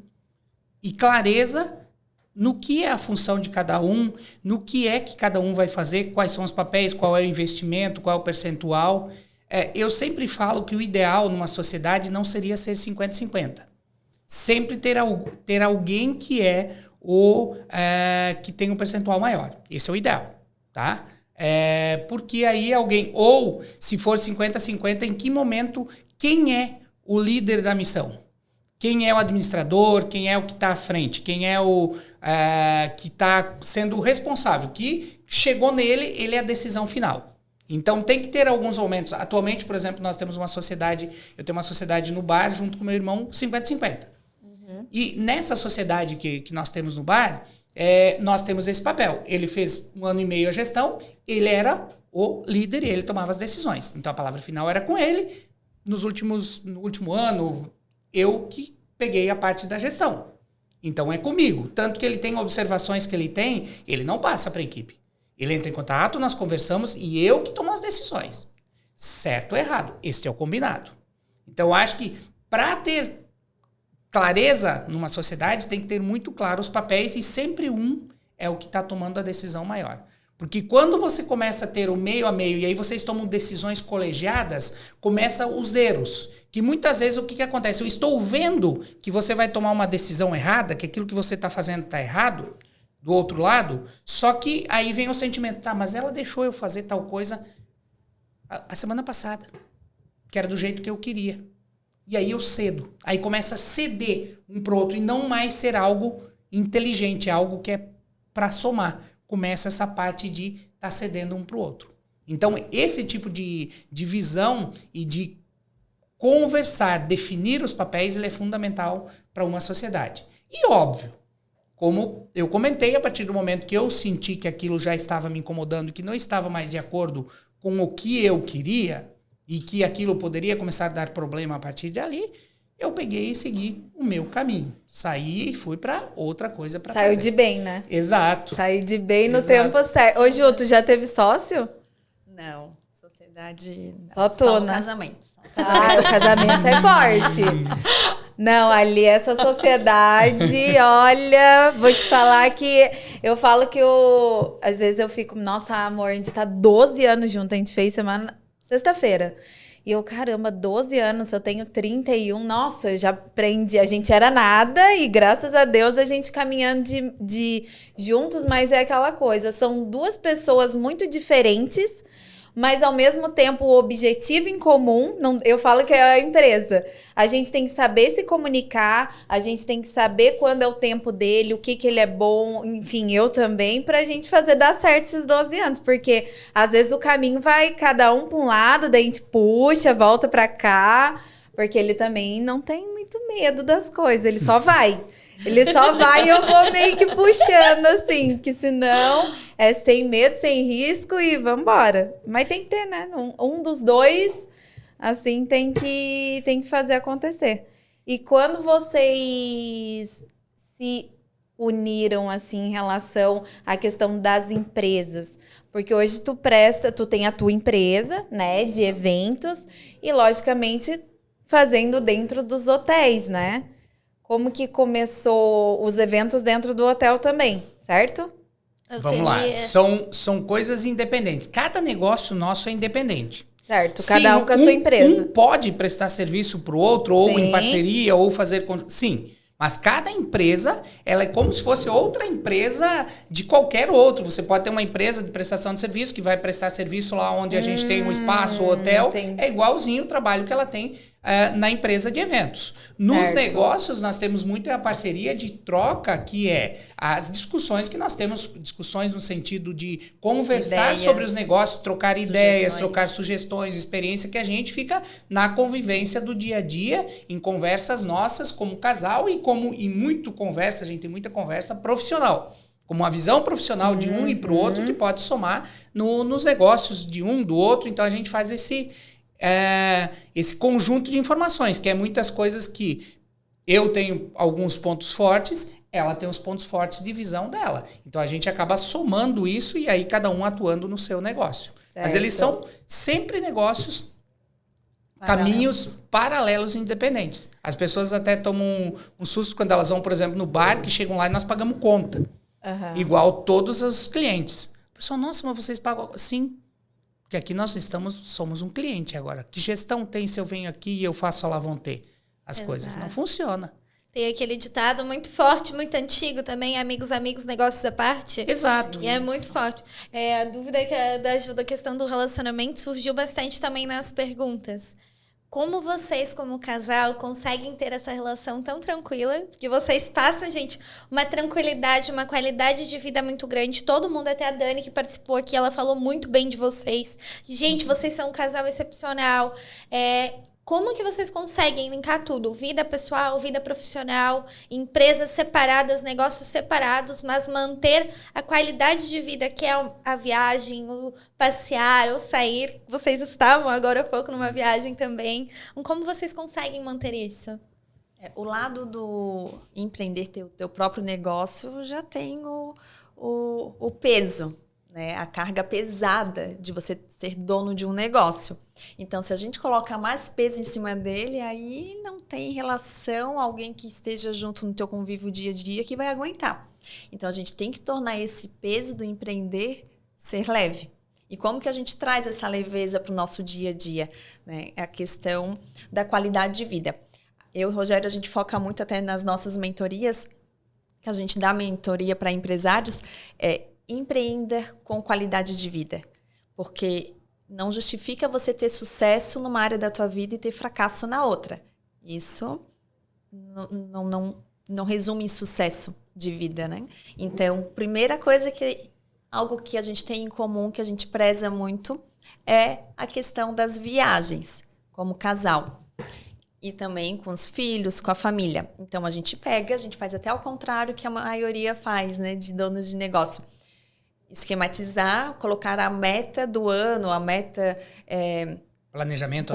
E clareza no que é a função de cada um, no que é que cada um vai fazer, quais são os papéis, qual é o investimento, qual é o percentual. Eu sempre falo que o ideal numa sociedade não seria ser 50-50. Sempre ter alguém que que tem um percentual maior. Esse é o ideal, tá? Porque aí alguém, ou se for 50-50, em que momento, quem é o líder da missão? Quem é o administrador? Quem é o que está à frente? Quem é o que está sendo o responsável? Que chegou nele, ele é a decisão final. Então tem que ter alguns momentos. Atualmente, por exemplo, nós temos uma sociedade, eu tenho uma sociedade no bar junto com meu irmão, 50-50. E nessa sociedade que nós temos no bar, nós temos esse papel. Ele fez 1 ano e meio a gestão, ele era o líder e ele tomava as decisões. Então a palavra final era com ele. No último ano, eu que peguei a parte da gestão. Então é comigo. Tanto que ele tem observações que ele não passa para a equipe. Ele entra em contato, nós conversamos e eu que tomo as decisões. Certo ou errado? Este é o combinado. Então eu acho que para ter clareza numa sociedade, tem que ter muito claro os papéis e sempre um é o que está tomando a decisão maior. Porque quando você começa a ter o meio a meio e aí vocês tomam decisões colegiadas, começam os erros. Que muitas vezes o que acontece? Eu estou vendo que você vai tomar uma decisão errada, que aquilo que você está fazendo está errado, do outro lado, só que aí vem o sentimento, tá, mas ela deixou eu fazer tal coisa a semana passada, que era do jeito que eu queria. E aí eu cedo. Aí começa a ceder um pro outro e não mais ser algo inteligente, algo que é para somar. Começa essa parte de estar cedendo um pro outro. Então, esse tipo de visão e de conversar, definir os papéis, ele é fundamental para uma sociedade. E óbvio, como eu comentei, a partir do momento que eu senti que aquilo já estava me incomodando, que não estava mais de acordo com o que eu queria, e que aquilo poderia começar a dar problema a partir de ali, eu peguei e segui o meu caminho. Saí e fui para outra coisa para fazer. Saiu de bem, né? Exato. Saiu de bem no tempo certo. Ô, Ju, tu já teve sócio? Não, sociedade... Só tu, só né? casamento. Ah, o casamento é forte. Não, ali essa sociedade, olha, vou te falar que eu falo que às vezes eu fico, nossa, amor, a gente tá 12 anos junto, a gente fez sexta-feira. E eu, caramba, 12 anos, eu tenho 31. Nossa, eu já aprendi. A gente era nada e graças a Deus a gente caminhando de juntos, mas é aquela coisa. São duas pessoas muito diferentes, mas ao mesmo tempo o objetivo em comum, eu falo que é a empresa. A gente tem que saber se comunicar, a gente tem que saber quando é o tempo dele, o que ele é bom, enfim, eu também, pra gente fazer dar certo esses 12 anos, porque às vezes o caminho vai cada um pra um lado, daí a gente puxa, volta pra cá, porque ele também não tem muito medo das coisas. Ele só vai. Ele só vai e eu vou meio que puxando, assim. Que senão é sem medo, sem risco e vambora. Mas tem que ter, né? Um dos dois, assim, tem que fazer acontecer. E quando vocês se uniram, assim, em relação à questão das empresas? Porque hoje tu tem a tua empresa, né, de eventos e, logicamente, fazendo dentro dos hotéis, né? Como que começou os eventos dentro do hotel também, certo? Vamos lá, são coisas independentes. Cada negócio nosso é independente. Certo, Sim, cada um com a sua empresa. Um pode prestar serviço para o outro, ou em parceria, ou fazer... Sim, mas cada empresa, ela é como se fosse outra empresa de qualquer outro. Você pode ter uma empresa de prestação de serviço que vai prestar serviço lá onde a gente tem um espaço, um hotel. Entendi. É igualzinho o trabalho que ela tem na empresa de eventos. Nos negócios, nós temos muito a parceria de troca, que é as discussões que nós temos, discussões no sentido de conversar sobre os negócios, trocar ideias, trocar sugestões, experiência, que a gente fica na convivência do dia a dia, em conversas nossas como casal e muito conversa, a gente tem muita conversa profissional. Como uma visão profissional de um e para o outro que pode somar nos negócios de um, do outro. Então, a gente faz esse conjunto de informações, que é muitas coisas que eu tenho alguns pontos fortes, ela tem os pontos fortes de visão dela. Então, a gente acaba somando isso e aí cada um atuando no seu negócio. Certo. Mas eles são sempre negócios, caminhos paralelos e independentes. As pessoas até tomam um susto quando elas vão, por exemplo, no bar, que chegam lá e nós pagamos conta. Igual todos os clientes. O pessoal, nossa, mas vocês pagam... Sim. Porque aqui nós somos um cliente agora. Que gestão tem se eu venho aqui e eu faço a Lavonté? As coisas não funcionam. Tem aquele ditado muito forte, muito antigo também, amigos, negócios à parte. Exato. E é muito forte. A dúvida da questão do relacionamento surgiu bastante também nas perguntas. Como vocês, como casal, conseguem ter essa relação tão tranquila, que vocês passam, gente, uma tranquilidade, uma qualidade de vida muito grande. Todo mundo, até a Dani que participou aqui, ela falou muito bem de vocês. Gente, vocês são um casal excepcional. Como que vocês conseguem linkar tudo? Vida pessoal, vida profissional, empresas separadas, negócios separados, mas manter a qualidade de vida, que é a viagem, o passear, o sair. Vocês estavam agora há pouco numa viagem também. Como vocês conseguem manter isso? O lado do empreender, ter o teu próprio negócio, já tem o peso, né? A carga pesada de você ser dono de um negócio. Então, se a gente colocar mais peso em cima dele, aí não tem relação, alguém que esteja junto no teu convívio dia a dia que vai aguentar. Então, a gente tem que tornar esse peso do empreender ser leve. E como que a gente traz essa leveza para o nosso dia a dia? Né? É a questão da qualidade de vida. Eu e o Rogério, a gente foca muito até nas nossas mentorias, que a gente dá mentoria para empresários, empreenda com qualidade de vida. Porque não justifica você ter sucesso numa área da tua vida e ter fracasso na outra. Isso não resume em sucesso de vida, né? Então, primeira coisa algo que a gente tem em comum, que a gente preza muito, é a questão das viagens, como casal. E também com os filhos, com a família. Então, a gente faz até ao contrário que a maioria faz, né? De donos de negócio. Esquematizar, colocar a meta do ano, a meta... Planejamento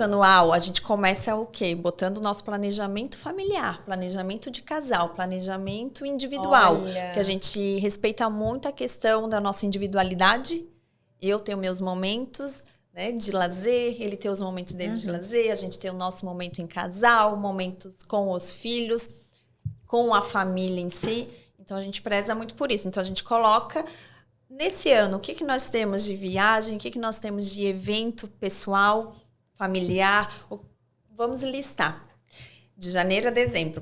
anual. A gente começa o quê? Botando o nosso planejamento familiar, planejamento de casal, planejamento individual. Olha. Que a gente respeita muito a questão da nossa individualidade. Eu tenho meus momentos, né, de lazer, ele tem os momentos dele de lazer, a gente tem o nosso momento em casal, momentos com os filhos, com a família em si. Então, a gente preza muito por isso. Então, a gente coloca, nesse ano, o que nós temos de viagem, o que nós temos de evento pessoal, familiar. Vamos listar. De janeiro a dezembro.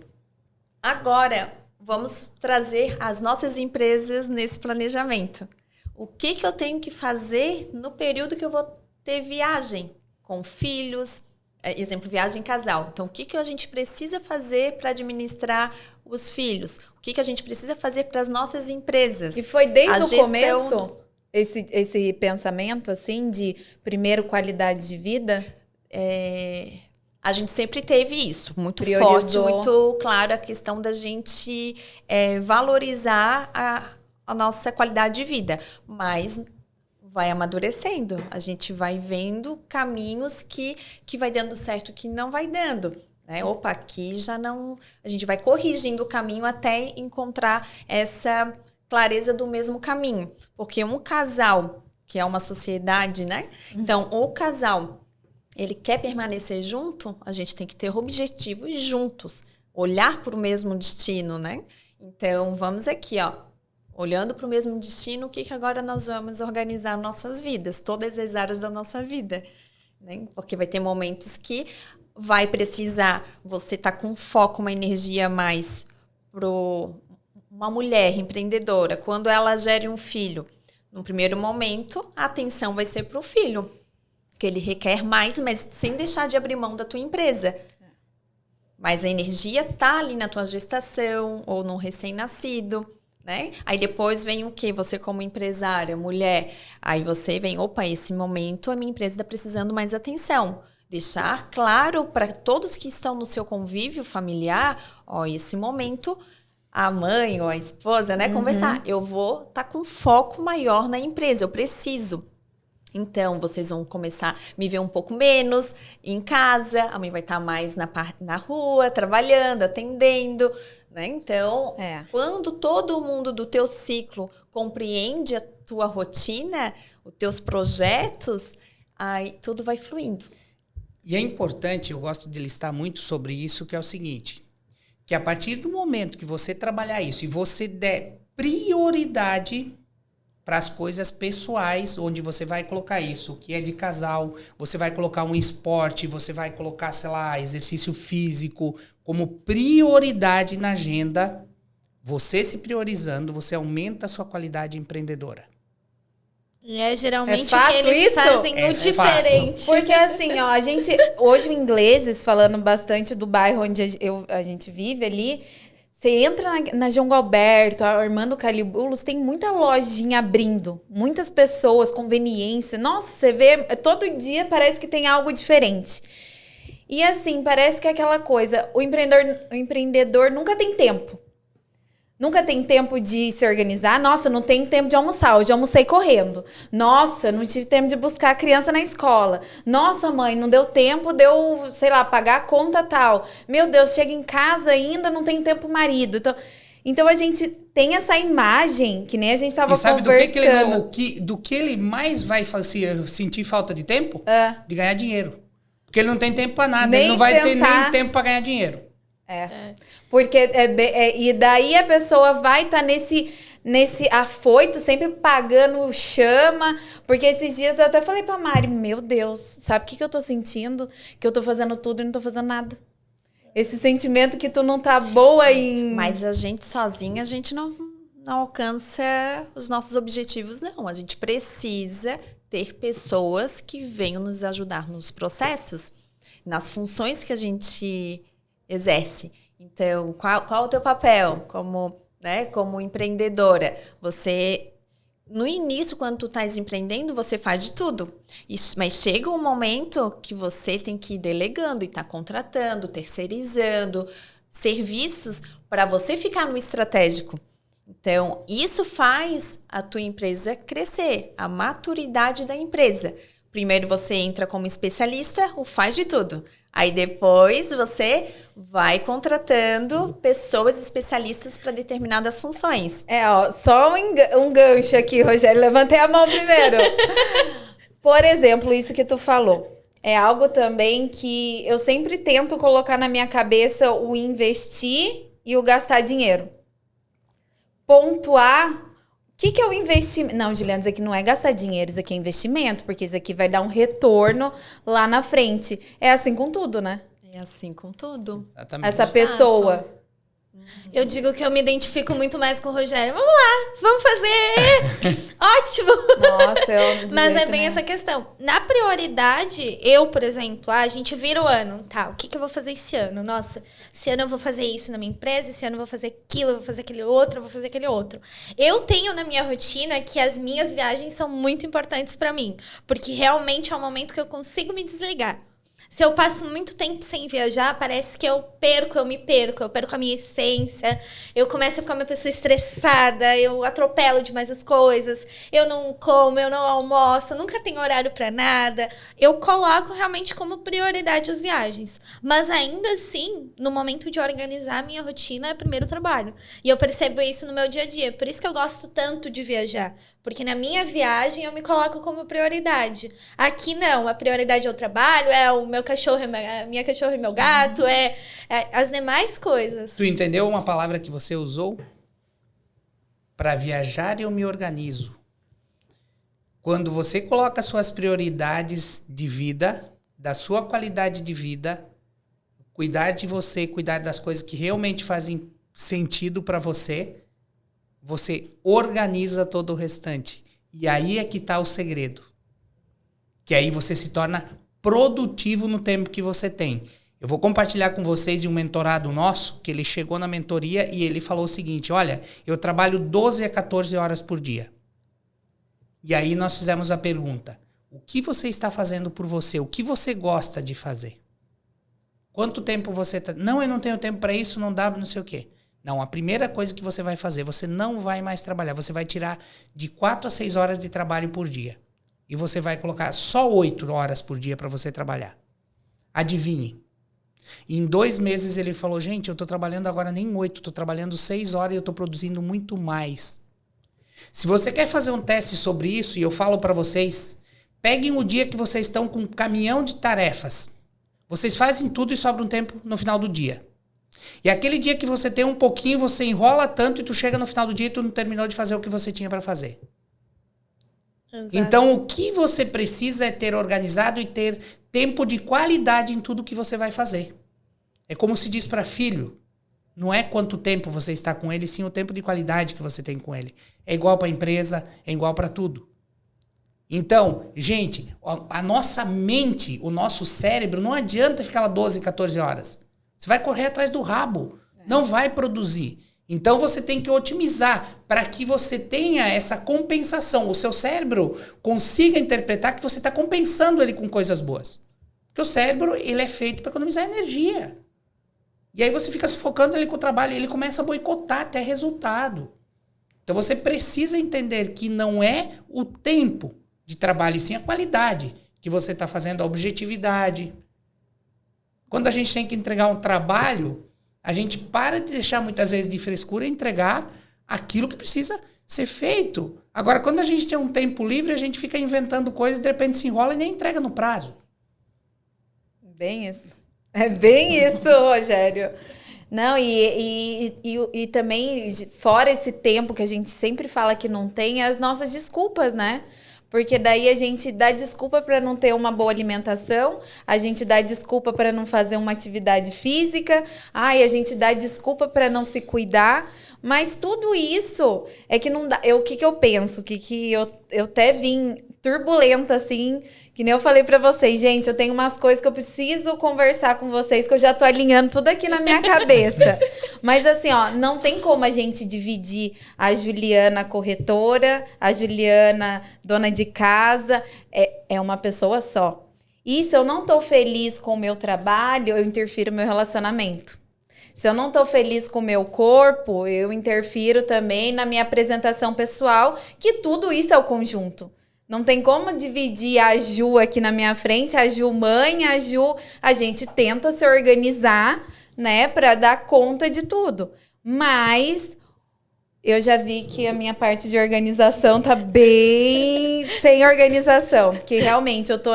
Agora, vamos trazer as nossas empresas nesse planejamento. O que eu tenho que fazer no período que eu vou ter viagem com filhos, exemplo, viagem em casal. Então, o que a gente precisa fazer para administrar os filhos? O que a gente precisa fazer para as nossas empresas? E foi desde o começo esse pensamento, assim, de primeiro qualidade de vida? A gente sempre teve isso, muito Priorizou. forte, muito claro a questão da gente valorizar a nossa qualidade de vida. Mas vai amadurecendo, a gente vai vendo caminhos que vai dando certo, que não vai dando. Né? Opa, aqui já não... A gente vai corrigindo o caminho até encontrar essa clareza do mesmo caminho. Porque um casal, que é uma sociedade, né? Então, o casal, ele quer permanecer junto, a gente tem que ter objetivos juntos. Olhar para o mesmo destino, né? Então, vamos aqui, ó. Olhando para o mesmo destino, o que agora nós vamos organizar nossas vidas, todas as áreas da nossa vida, né? Porque vai ter momentos que vai precisar, você tá com foco, uma energia mais para uma mulher empreendedora, quando ela gere um filho, no primeiro momento, a atenção vai ser para o filho, que ele requer mais, mas sem deixar de abrir mão da tua empresa. Mas a energia tá ali na tua gestação ou no recém-nascido. Né? Aí depois vem o quê? Você como empresária, mulher, aí você vem, opa, esse momento a minha empresa está precisando mais atenção. Deixar claro para todos que estão no seu convívio familiar, ó, esse momento, a mãe ou a esposa, né, conversar. Eu vou estar com foco maior na empresa, eu preciso. Então, vocês vão começar a me ver um pouco menos em casa, a mãe vai estar mais na rua, trabalhando, atendendo, né? Então, quando todo mundo do teu ciclo compreende a tua rotina, os teus projetos, aí tudo vai fluindo. E é importante, eu gosto de listar muito sobre isso, que é o seguinte, que a partir do momento que você trabalhar isso e você der prioridade para as coisas pessoais, onde você vai colocar isso, o que é de casal, você vai colocar um esporte, você vai colocar, sei lá, exercício físico como prioridade na agenda. Você se priorizando, você aumenta a sua qualidade empreendedora. E é geralmente fato o que eles isso? fazem É o diferente. Porque assim, ó, a gente, hoje ingleses, falando bastante do bairro onde a gente vive ali, você entra na João Galberto, a Armando Calibulos, tem muita lojinha abrindo. Muitas pessoas, conveniência. Nossa, você vê, todo dia parece que tem algo diferente. E assim, parece que é aquela coisa, o empreendedor nunca tem tempo. Nunca tem tempo de se organizar. Nossa, não tem tempo de almoçar. Hoje eu almocei correndo. Nossa, não tive tempo de buscar a criança na escola. Nossa, mãe, não deu tempo de eu, sei lá, pagar a conta tal. Meu Deus, chega em casa ainda, não tem tempo marido. Então a gente tem essa imagem, que nem a gente estava conversando. Do que ele mais vai sentir falta de tempo? De ganhar dinheiro. Porque ele não tem tempo para nada. Ele não vai ter nem tempo para ganhar dinheiro. Porque e daí a pessoa vai estar nesse afoito, sempre pagando chama. Porque esses dias eu até falei pra Mari, meu Deus, sabe o que eu tô sentindo? Que eu tô fazendo tudo e não tô fazendo nada. Esse sentimento que tu não tá boa em... Mas a gente sozinha, a gente não alcança os nossos objetivos, não. A gente precisa ter pessoas que venham nos ajudar nos processos, nas funções que a gente exerce. Então, qual o teu papel como empreendedora? Você, no início, quando tu estás empreendendo, você faz de tudo. Mas chega um momento que você tem que ir delegando e tá contratando, terceirizando serviços para você ficar no estratégico. Então, isso faz a tua empresa crescer, a maturidade da empresa. Primeiro você entra como especialista, o faz de tudo. Aí depois você vai contratando pessoas especialistas para determinadas funções. Só um gancho aqui, Rogério. Levantei a mão primeiro. Por exemplo, isso que tu falou. É algo também que eu sempre tento colocar na minha cabeça o investir e o gastar dinheiro. Pontuar. O que é o investimento? Não, Juliana, isso aqui não é gastar dinheiro, isso aqui é investimento, porque isso aqui vai dar um retorno lá na frente. É assim com tudo, né? É assim com tudo. Exatamente. Essa pessoa. Eu digo que eu me identifico muito mais com o Rogério. Vamos lá, vamos fazer! Ótimo! Nossa, eu... Mas é bem essa questão. Na prioridade, eu, por exemplo, a gente vira o ano, tá? O que eu vou fazer esse ano? Nossa, esse ano eu vou fazer isso na minha empresa, esse ano eu vou fazer aquilo, eu vou fazer aquele outro, eu vou fazer aquele outro. Eu tenho na minha rotina que as minhas viagens são muito importantes pra mim, porque realmente é um momento que eu consigo me desligar. Se eu passo muito tempo sem viajar, parece que eu me perco a minha essência, eu começo a ficar uma pessoa estressada, eu atropelo demais as coisas, eu não como, eu não almoço, nunca tenho horário pra nada. Eu coloco realmente como prioridade as viagens. Mas ainda assim, no momento de organizar a minha rotina, é primeiro o trabalho. E eu percebo isso no meu dia a dia. Por isso que eu gosto tanto de viajar. Porque na minha viagem eu me coloco como prioridade. Aqui não, a prioridade é o trabalho, é o meu cachorro, a minha cachorra e meu gato, é as demais coisas. Tu entendeu uma palavra que você usou? Para viajar eu me organizo. Quando você coloca suas prioridades de vida, da sua qualidade de vida, cuidar de você, cuidar das coisas que realmente fazem sentido para você, você organiza todo o restante. E aí é que está o segredo. Que aí você se torna produtivo no tempo que você tem. Eu vou compartilhar com vocês de um mentorado nosso, que ele chegou na mentoria e ele falou o seguinte, olha, eu trabalho 12 a 14 horas por dia. E aí nós fizemos a pergunta, o que você está fazendo por você? O que você gosta de fazer? Quanto tempo você... Não, eu não tenho tempo para isso, não dá, não sei o quê. Não, a primeira coisa que você vai fazer, você não vai mais trabalhar. Você vai tirar de 4 a 6 horas de trabalho por dia. E você vai colocar só 8 horas por dia para você trabalhar. Adivinhe. Em 2 meses ele falou, gente, eu estou trabalhando agora nem 8, estou trabalhando 6 horas e eu estou produzindo muito mais. Se você quer fazer um teste sobre isso, e eu falo para vocês, peguem o dia que vocês estão com um caminhão de tarefas. Vocês fazem tudo e sobra um tempo no final do dia. E aquele dia que você tem um pouquinho, você enrola tanto e tu chega no final do dia e tu não terminou de fazer o que você tinha para fazer. Exato. Então, o que você precisa é ter organizado e ter tempo de qualidade em tudo que você vai fazer. É como se diz para filho, não é quanto tempo você está com ele, sim o tempo de qualidade que você tem com ele. É igual para a empresa, é igual para tudo. Então, gente, a nossa mente, o nosso cérebro, não adianta ficar lá 12, 14 horas. Você vai correr atrás do rabo, não vai produzir. Então você tem que otimizar para que você tenha essa compensação. O seu cérebro consiga interpretar que você está compensando ele com coisas boas. Porque o cérebro ele é feito para economizar energia. E aí você fica sufocando ele com o trabalho e ele começa a boicotar até resultado. Então você precisa entender que não é o tempo de trabalho, e sim a qualidade que você está fazendo, a objetividade. Quando a gente tem que entregar um trabalho, a gente para de deixar muitas vezes de frescura e entregar aquilo que precisa ser feito. Agora, quando a gente tem um tempo livre, a gente fica inventando coisas e de repente se enrola e nem entrega no prazo. Bem isso. É bem isso, Rogério. Não, e também, fora esse tempo que a gente sempre fala que não tem, as nossas desculpas, né? Porque daí a gente dá desculpa para não ter uma boa alimentação, a gente dá desculpa para não fazer uma atividade física, a gente dá desculpa para não se cuidar, mas tudo isso é que não dá. O que eu penso? Eu até vim turbulenta, assim, que nem eu falei pra vocês, gente, eu tenho umas coisas que eu preciso conversar com vocês, que eu já tô alinhando tudo aqui na minha cabeça. Mas assim, ó, não tem como a gente dividir a Juliana corretora, a Juliana dona de casa, é uma pessoa só. E se eu não tô feliz com o meu trabalho, eu interfiro no meu relacionamento. Se eu não tô feliz com o meu corpo, eu interfiro também na minha apresentação pessoal, que tudo isso é o conjunto. Não tem como dividir a Ju aqui na minha frente, a Ju mãe, a Ju... A gente tenta se organizar, né, para dar conta de tudo. Mas eu já vi que a minha parte de organização tá bem sem organização. Porque realmente eu tô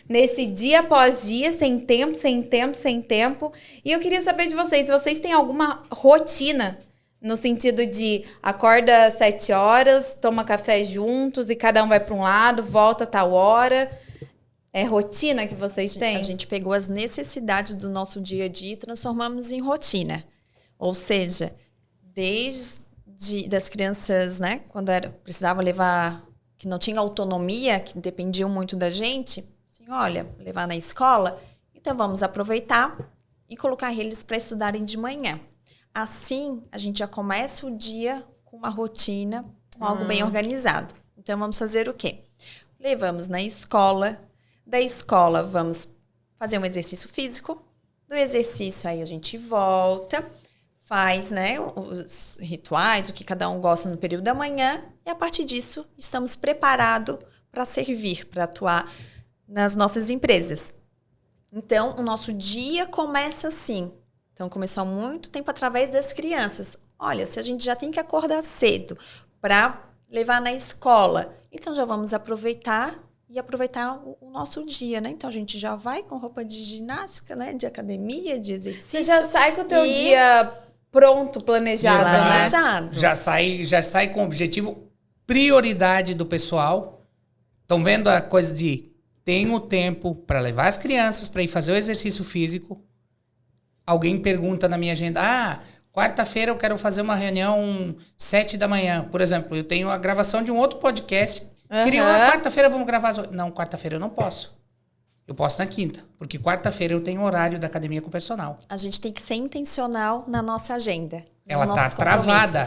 nesse dia após dia, sem tempo. E eu queria saber de vocês, se vocês têm alguma rotina... No sentido de acorda 7 horas, toma café juntos e cada um vai para um lado, volta a tal hora. É rotina que vocês têm? A gente pegou as necessidades do nosso dia a dia e transformamos em rotina. Ou seja, desde das crianças, né, quando precisava levar, que não tinha autonomia, que dependiam muito da gente, assim, olha, levar na escola, então vamos aproveitar e colocar eles para estudarem de manhã. Assim, a gente já começa o dia com uma rotina, com algo bem organizado. Então, vamos fazer o quê? Levamos na escola, da escola vamos fazer um exercício físico. Do exercício aí a gente volta, faz, né, os rituais, o que cada um gosta no período da manhã. E a partir disso, estamos preparados para servir, para atuar nas nossas empresas. Então, o nosso dia começa assim. Então, começou há muito tempo através das crianças. Olha, se a gente já tem que acordar cedo para levar na escola, então já vamos aproveitar o nosso dia, né? Então, a gente já vai com roupa de ginástica, né? De academia, de exercício. Você já sai com o teu dia pronto, planejado, planejado. Já sai com o objetivo, prioridade do pessoal. Estão vendo a coisa de tenho tempo para levar as crianças para ir fazer o exercício físico. Alguém pergunta na minha agenda, quarta-feira eu quero fazer uma reunião 7 da manhã. Por exemplo, eu tenho a gravação de um outro podcast. Quarta-feira vamos gravar. Não, quarta-feira eu não posso. Eu posso na quinta, porque quarta-feira eu tenho horário da academia com o personal. A gente tem que ser intencional na nossa agenda. Ela tá travada.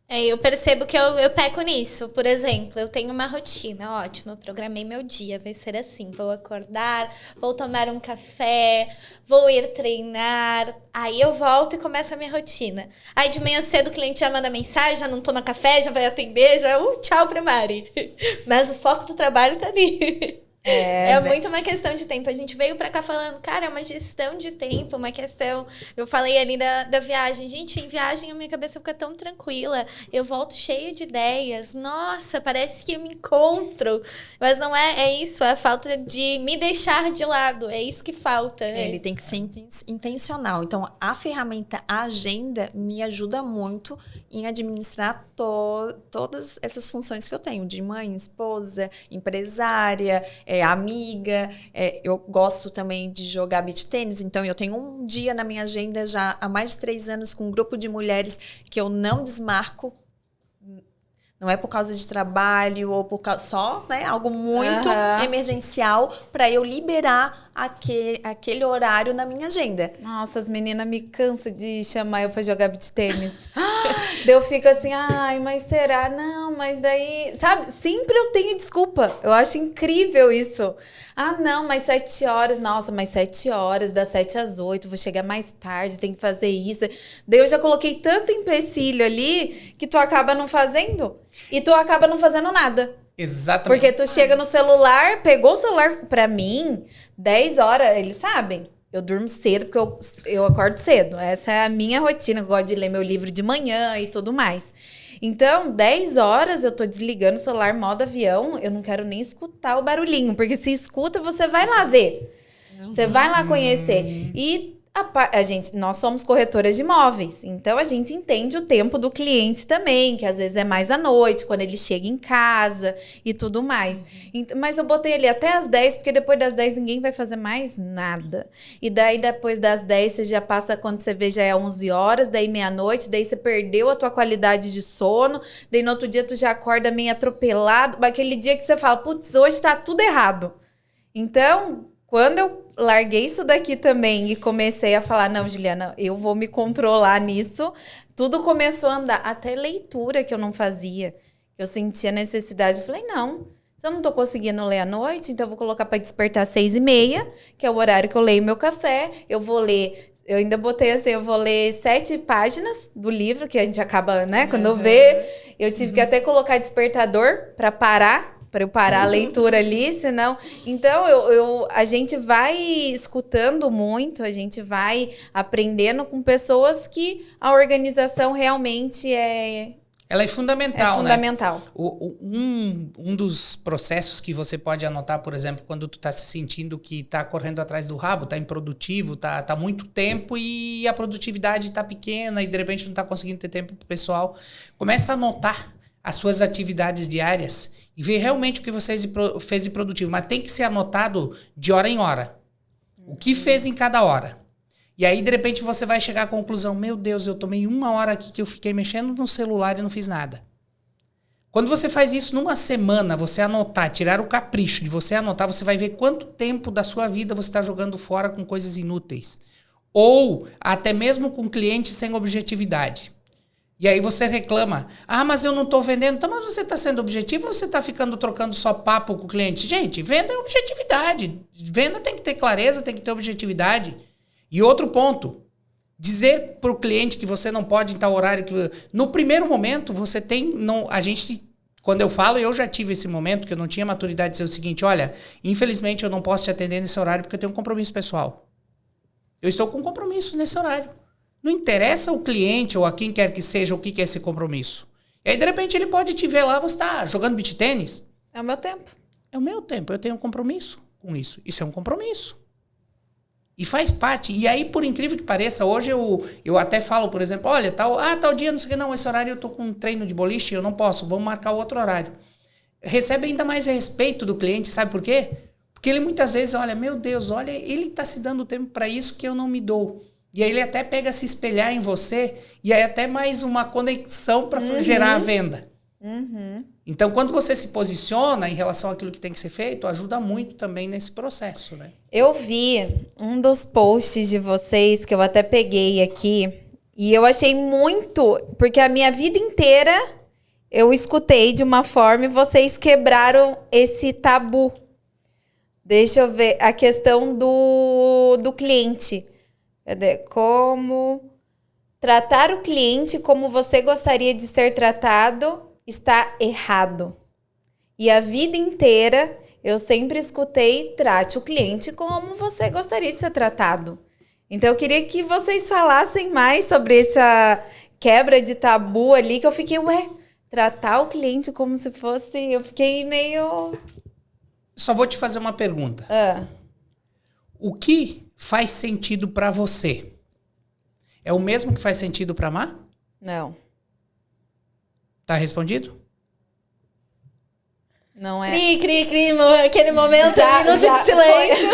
Eu percebo que eu peco nisso. Por exemplo, eu tenho uma rotina ótima. Eu programei meu dia. Vai ser assim. Vou acordar, vou tomar um café, vou ir treinar. Aí eu volto e começo a minha rotina. Aí de manhã cedo o cliente já manda mensagem, já não toma café, já vai atender, já tchau pra Mari. Mas o foco do trabalho tá ali. É muito uma questão de tempo. A gente veio pra cá falando, cara, é uma gestão de tempo, uma questão... Eu falei ali da viagem. Gente, em viagem a minha cabeça fica tão tranquila. Eu volto cheia de ideias. Nossa, parece que eu me encontro. Mas não é isso. É a falta de me deixar de lado. É isso que falta. Ele tem que ser intencional. Então, a ferramenta agenda me ajuda muito em administrar todas essas funções que eu tenho. De mãe, esposa, empresária... amiga, eu gosto também de jogar beach tênis, então eu tenho um dia na minha agenda já há mais de 3 anos com um grupo de mulheres que eu não desmarco. Não é por causa de trabalho ou por causa só, né? Algo muito emergencial para eu liberar aquele horário na minha agenda. Nossa, as meninas me cansam de chamar eu pra jogar beach tênis. Daí eu fico assim, mas será? Não, mas daí... Sabe? Sempre eu tenho desculpa. Eu acho incrível isso. Não, mas 7 horas. Nossa, mas 7 horas, das 7 às 8, vou chegar mais tarde, tem que fazer isso. Daí eu já coloquei tanto empecilho ali que tu acaba não fazendo. E tu acaba não fazendo nada. Exatamente. Porque tu chega no celular, pegou o celular pra mim, 10 horas, eles sabem. Eu durmo cedo, porque eu acordo cedo. Essa é a minha rotina. Eu gosto de ler meu livro de manhã e tudo mais. Então, 10 horas eu tô desligando o celular, modo avião. Eu não quero nem escutar o barulhinho. Porque se escuta, você vai lá ver. Você vai lá conhecer. E nós somos corretoras de imóveis. Então, a gente entende o tempo do cliente também. Que às vezes é mais à noite, quando ele chega em casa e tudo mais. Mas eu botei ali até as 10, porque depois das 10 ninguém vai fazer mais nada. E daí, depois das 10, você já passa, quando você vê, já é 11 horas. Daí, meia-noite. Daí, você perdeu a tua qualidade de sono. Daí, no outro dia, tu já acorda meio atropelado. Aquele dia que você fala, putz, hoje tá tudo errado. Então, quando eu larguei isso daqui também e comecei a falar, não, Juliana, eu vou me controlar nisso, tudo começou a andar. Até leitura que eu não fazia, eu sentia necessidade. Eu falei, não, se eu não tô conseguindo ler à noite, então eu vou colocar para despertar 6h30, que é o horário que eu leio meu café. Eu vou ler, eu ainda botei assim, eu vou ler 7 páginas do livro, que a gente acaba, né, quando eu ver. Eu tive que até colocar despertador para eu parar a leitura ali, senão... Então, a gente vai escutando muito, a gente vai aprendendo com pessoas que a organização realmente Ela é fundamental, né? É fundamental. Um dos processos que você pode anotar, por exemplo, quando tu tá se sentindo que tá correndo atrás do rabo, tá improdutivo, tá muito tempo e a produtividade tá pequena e de repente não tá conseguindo ter tempo pro pessoal, começa a anotar as suas atividades diárias e ver realmente o que você fez de produtivo. Mas tem que ser anotado de hora em hora. O que fez em cada hora. E aí, de repente, você vai chegar à conclusão, meu Deus, eu tomei 1 hora aqui que eu fiquei mexendo no celular e não fiz nada. Quando você faz isso numa semana, você anotar, tirar o capricho de você anotar, você vai ver quanto tempo da sua vida você está jogando fora com coisas inúteis. Ou até mesmo com clientes sem objetividade. E aí você reclama. Ah, mas eu não estou vendendo. Então, mas você está sendo objetivo ou você está ficando trocando só papo com o cliente? Gente, venda é objetividade. Venda tem que ter clareza, tem que ter objetividade. E outro ponto. Dizer para o cliente que você não pode em tal horário. No primeiro momento, você tem... a gente... Quando eu falo, eu já tive esse momento que eu não tinha maturidade de dizer o seguinte, olha, infelizmente eu não posso te atender nesse horário porque eu tenho um compromisso pessoal. Eu estou com um compromisso nesse horário. Não interessa o cliente ou a quem quer que seja o que é esse compromisso. E aí, de repente, ele pode te ver lá, você está jogando beach tênis. É o meu tempo. É o meu tempo, eu tenho um compromisso com isso. Isso é um compromisso. E faz parte. E aí, por incrível que pareça, hoje eu até falo, por exemplo, olha, tal dia, não sei o que, não, esse horário eu tô com um treino de boliche, eu não posso, vamos marcar outro horário. Recebe ainda mais respeito do cliente, sabe por quê? Porque ele muitas vezes, olha, meu Deus, olha, ele tá se dando tempo para isso que eu não me dou. E aí ele até pega a se espelhar em você, e aí até mais uma conexão para gerar a venda. Então, quando você se posiciona em relação àquilo que tem que ser feito, ajuda muito também nesse processo, né? Eu vi um dos posts de vocês que eu até peguei aqui e eu achei muito, porque a minha vida inteira eu escutei de uma forma e vocês quebraram esse tabu. Deixa eu ver, a questão do cliente. Cadê? Como tratar o cliente como você gostaria de ser tratado está errado. E a vida inteira eu sempre escutei, trate o cliente como você gostaria de ser tratado. Então eu queria que vocês falassem mais sobre essa quebra de tabu ali, que eu fiquei, tratar o cliente como se fosse... Eu fiquei meio... Só vou te fazer uma pergunta. O que faz sentido pra você? É o mesmo que faz sentido pra Má? Não. Tá respondido? Não é. Cri, aquele momento, minuto de silêncio.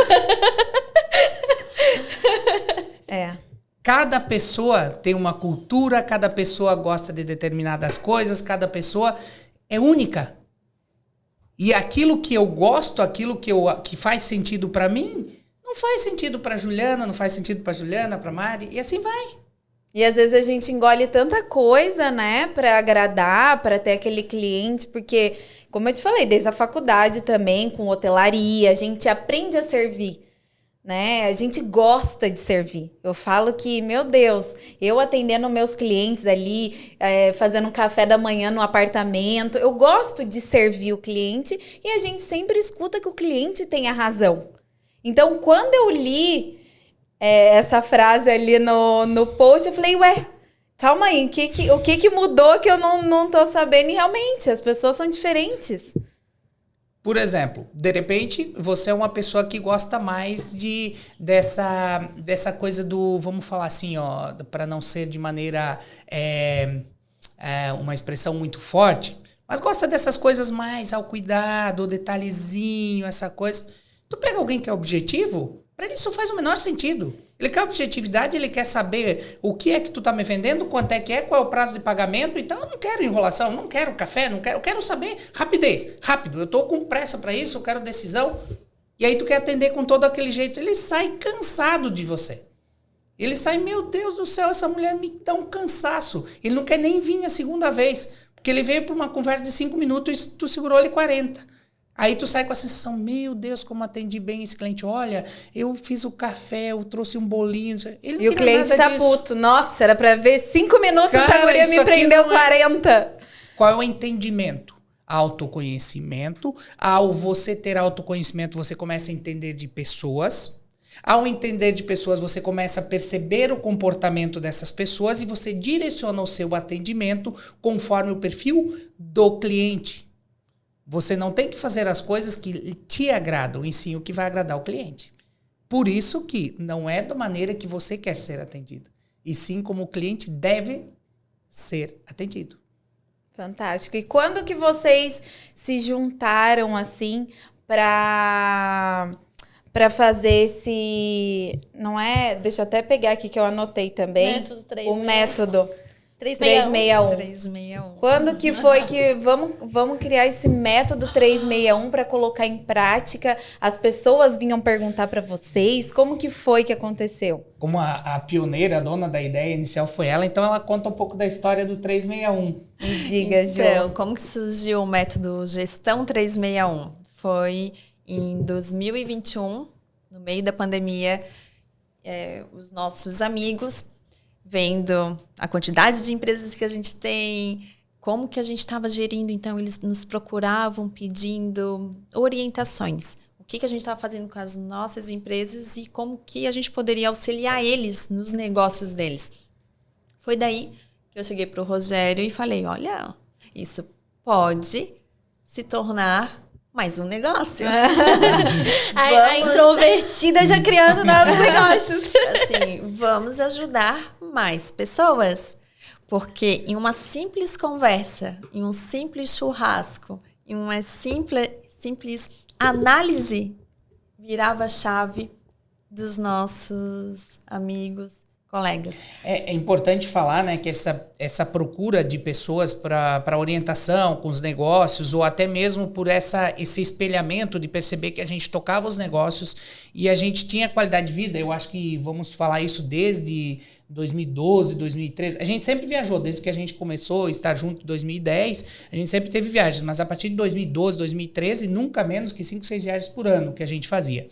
Cada pessoa tem uma cultura, cada pessoa gosta de determinadas coisas, cada pessoa é única. E aquilo que eu gosto, aquilo que faz sentido pra mim, não faz sentido pra Juliana, não faz sentido pra Juliana, pra Mari, e assim vai. E às vezes a gente engole tanta coisa, né, pra agradar, pra ter aquele cliente, porque, como eu te falei, desde a faculdade também, com hotelaria, a gente aprende a servir, né? A gente gosta de servir. Eu falo que, meu Deus, eu atendendo meus clientes ali, fazendo um café da manhã no apartamento, eu gosto de servir o cliente e a gente sempre escuta que o cliente tem a razão. Então, quando eu li essa frase ali no post, eu falei, calma aí, o que mudou que eu não tô sabendo? E realmente, as pessoas são diferentes. Por exemplo, de repente, você é uma pessoa que gosta mais dessa coisa do, vamos falar assim, ó, para não ser de maneira, uma expressão muito forte, mas gosta dessas coisas mais ao cuidado, o detalhezinho, essa coisa. Tu pega alguém que é objetivo, para ele isso faz o menor sentido. Ele quer objetividade, ele quer saber o que é que tu tá me vendendo, quanto é que é, qual é o prazo de pagamento. Então, eu não quero enrolação, não quero café, eu quero saber rapidez, rápido. Eu tô com pressa para isso, eu quero decisão. E aí tu quer atender com todo aquele jeito. Ele sai cansado de você. Ele sai, meu Deus do céu, essa mulher me dá um cansaço. Ele não quer nem vir a segunda vez, porque ele veio para uma conversa de 5 minutos e tu segurou ele 40. Aí tu sai com a sensação, meu Deus, como atendi bem esse cliente. Olha, eu fiz o café, eu trouxe um bolinho. Ele não e o cliente tá puto. Nossa, era pra ver 5 minutos, essa mulher me prendeu 40. Qual é o entendimento? Autoconhecimento. Ao você ter autoconhecimento, você começa a entender de pessoas. Ao entender de pessoas, você começa a perceber o comportamento dessas pessoas e você direciona o seu atendimento conforme o perfil do cliente. Você não tem que fazer as coisas que te agradam, e sim o que vai agradar o cliente. Por isso que não é da maneira que você quer ser atendido, e sim como o cliente deve ser atendido. Fantástico. E quando que vocês se juntaram, assim, para fazer esse... Não é... Deixa eu até pegar aqui que eu anotei também. Método 3. O método. 361. 361. Quando que foi que vamos criar esse método 361 para colocar em prática? As pessoas vinham perguntar para vocês, como que foi que aconteceu? Como a pioneira, a dona da ideia inicial foi ela, então ela conta um pouco da história do 361. Me diga, Jo. Então, como que surgiu o método Gestão 361? Foi em 2021, no meio da pandemia, os nossos amigos, vendo a quantidade de empresas que a gente tem, como que a gente estava gerindo, então eles nos procuravam pedindo orientações. O que a gente estava fazendo com as nossas empresas e como que a gente poderia auxiliar eles nos negócios deles. Foi daí que eu cheguei para o Rogério e falei, olha, isso pode se tornar mais um negócio. A introvertida já criando novos negócios. Assim, vamos ajudar mais pessoas. Porque em uma simples conversa, em um simples churrasco, em uma simples análise, virava a chave dos nossos amigos, colegas. É importante falar, né, que essa procura de pessoas para orientação com os negócios, ou até mesmo por esse espelhamento de perceber que a gente tocava os negócios e a gente tinha qualidade de vida. Eu acho que vamos falar isso desde 2012, 2013. A gente sempre viajou, desde que a gente começou a estar junto em 2010, a gente sempre teve viagens, mas a partir de 2012, 2013, nunca menos que 5, 6 viagens por ano que a gente fazia.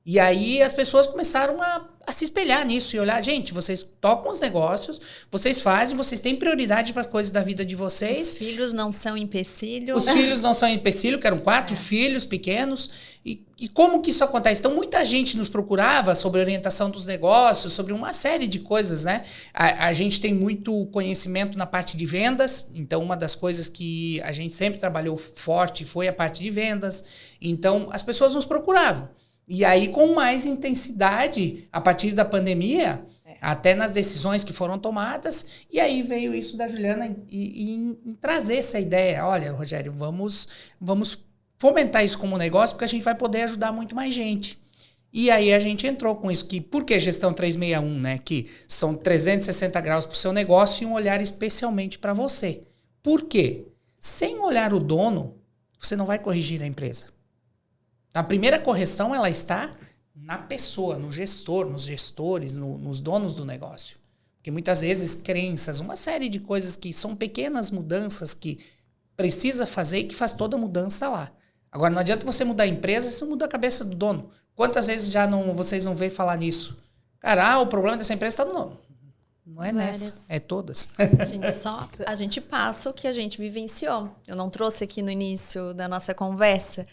E aí as pessoas começaram a se espelhar nisso e olhar, gente, vocês tocam os negócios, vocês fazem, vocês têm prioridade para as coisas da vida de vocês. Os filhos não são empecilho. Os filhos não são empecilho, que eram 4 filhos pequenos. E como que isso acontece? Então, muita gente nos procurava sobre orientação dos negócios, sobre uma série de coisas, né? A gente tem muito conhecimento na parte de vendas, então uma das coisas que a gente sempre trabalhou forte foi a parte de vendas. Então, as pessoas nos procuravam. E aí, com mais intensidade, a partir da pandemia, até nas decisões que foram tomadas, e aí veio isso da Juliana em trazer essa ideia. Olha, Rogério, vamos fomentar isso como negócio, porque a gente vai poder ajudar muito mais gente. E aí a gente entrou com isso, por que gestão 361, né? Que são 360 graus para o seu negócio e um olhar especialmente para você. Por quê? Sem olhar o dono, você não vai corrigir a empresa. A primeira correção, ela está na pessoa, no gestor, nos gestores, nos donos do negócio. Porque muitas vezes crenças, uma série de coisas que são pequenas mudanças que precisa fazer e que faz toda a mudança lá. Agora, não adianta você mudar a empresa se não muda a cabeça do dono. Quantas vezes vocês não veem falar nisso? Cara, o problema dessa empresa está no dono. Não é nessa, é todas. A gente passa o que a gente vivenciou. Eu não trouxe aqui no início da nossa conversa,